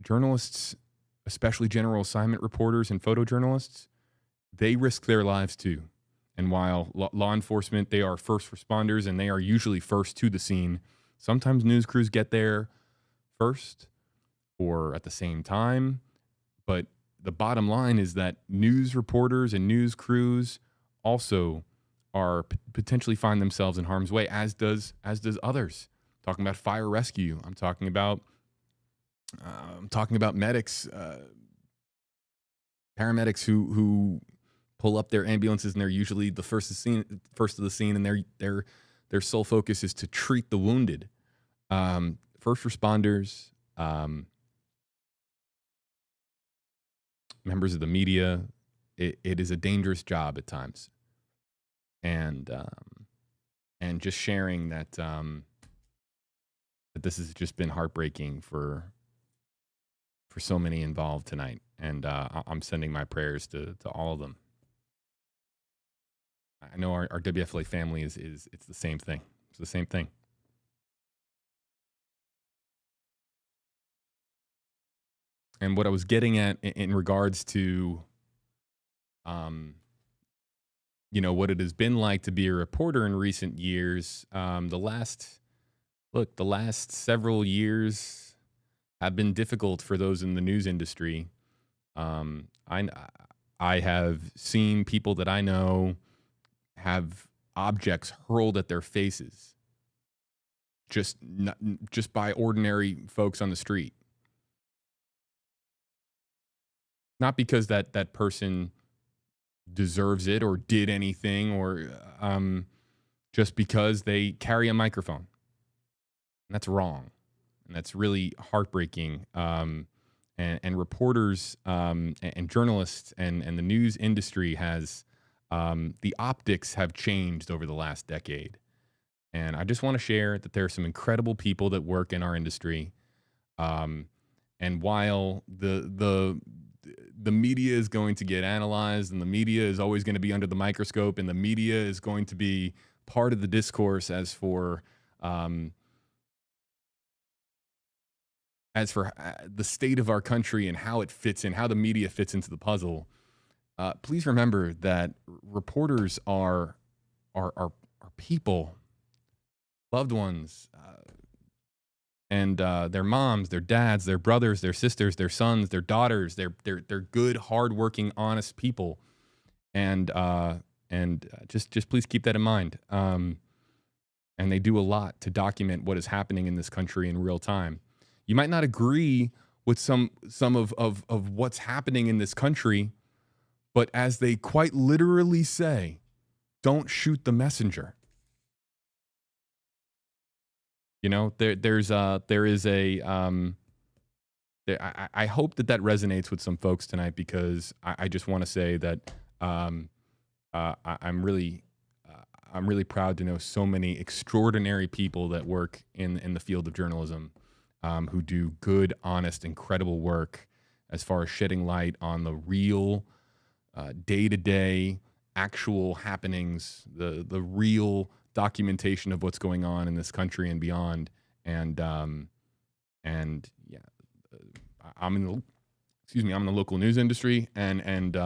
journalists, especially general assignment reporters and photojournalists, they risk their lives too. And while law enforcement, they are first responders and they are usually first to the scene, sometimes news crews get there first or at the same time. But the bottom line is that news reporters and news crews also are potentially find themselves in harm's way, as does others. Talking about fire rescue, I'm talking about medics, paramedics who pull up their ambulances and they're usually the first of the scene, and their sole focus is to treat the wounded. First responders, members of the media, it is a dangerous job at times. And just sharing that that this has just been heartbreaking for so many involved tonight. And I'm sending my prayers to all of them. I know our WFLA family is it's the same thing. It's the same thing. And what I was getting at in regards to, what it has been like to be a reporter in recent years, the last several years have been difficult for those in the news industry. I have seen people that I know have objects hurled at their faces just by ordinary folks on the street. Not because that person deserves it or did anything, or just because they carry a microphone. And that's wrong. And that's really heartbreaking. And reporters and journalists and the news industry has, the optics have changed over the last decade. And I just want to share that there are some incredible people that work in our industry. And while the media is going to get analyzed, and the media is always going to be under the microscope, and the media is going to be part of the discourse as for the state of our country and how it fits in, how the media fits into the puzzle. Please remember that reporters are people, loved ones, and their moms, their dads, their brothers, their sisters, their sons, their daughters. They're good, hardworking, honest people, and just please keep that in mind. And they do a lot to document what is happening in this country in real time. You might not agree with some of what's happening in this country, but as they quite literally say, don't shoot the messenger. I hope that resonates with some folks tonight, because I just want to say that I'm really proud to know so many extraordinary people that work in the field of journalism, who do good, honest, incredible work as far as shedding light on the real, day-to-day, actual happenings, the real documentation of what's going on in this country and beyond. And yeah, I'm in the local news industry, and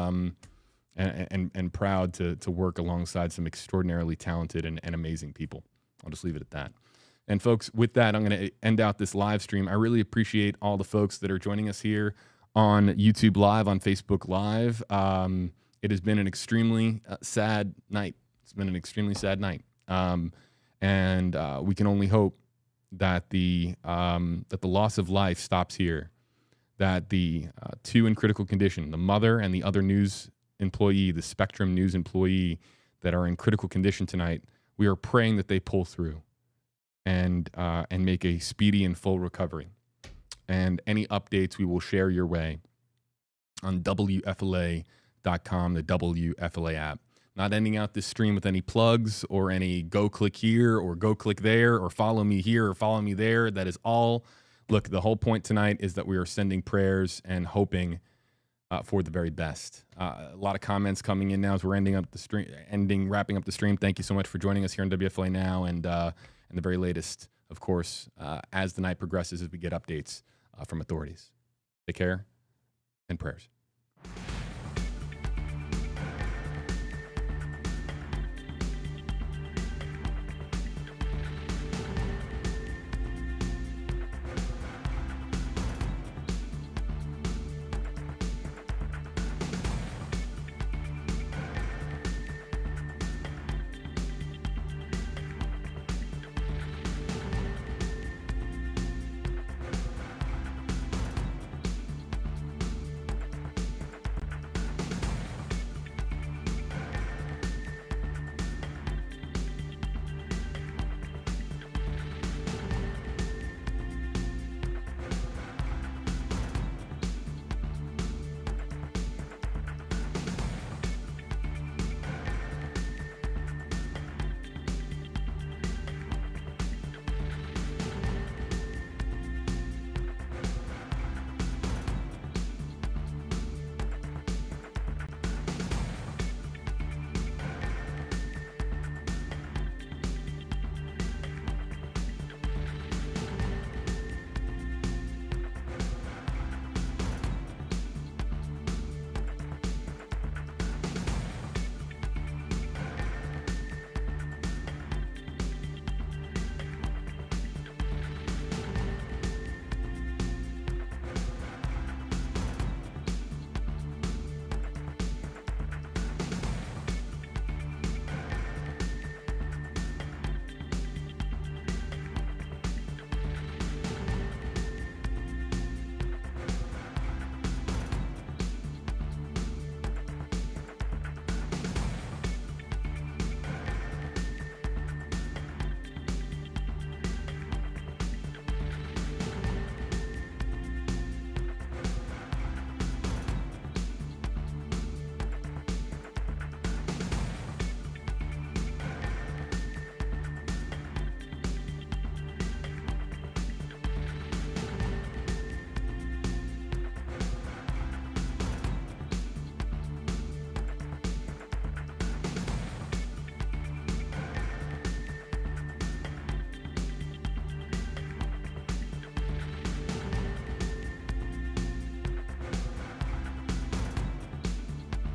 proud to work alongside some extraordinarily talented and amazing people. I'll just leave it at that. And folks, with that, I'm going to end out this live stream. I really appreciate all the folks that are joining us here on YouTube Live, on Facebook Live. It has been an extremely sad night. It's been an extremely sad night. And we can only hope that the loss of life stops here, that the two in critical condition, the mother and the other news employee, the Spectrum News employee that are in critical condition tonight, we are praying that they pull through and make a speedy and full recovery. And any updates we will share your way on WFLA.com, the WFLA app. Not ending out this stream with any plugs or any go click here or go click there or follow me here or follow me there. That is all look, the whole point tonight is that we are sending prayers and hoping for the very best. A lot of comments coming in now as we're wrapping up the stream. Thank you so much for joining us here on WFLA Now and the very latest, of course, as the night progresses, as we get updates from authorities. Take care and prayers.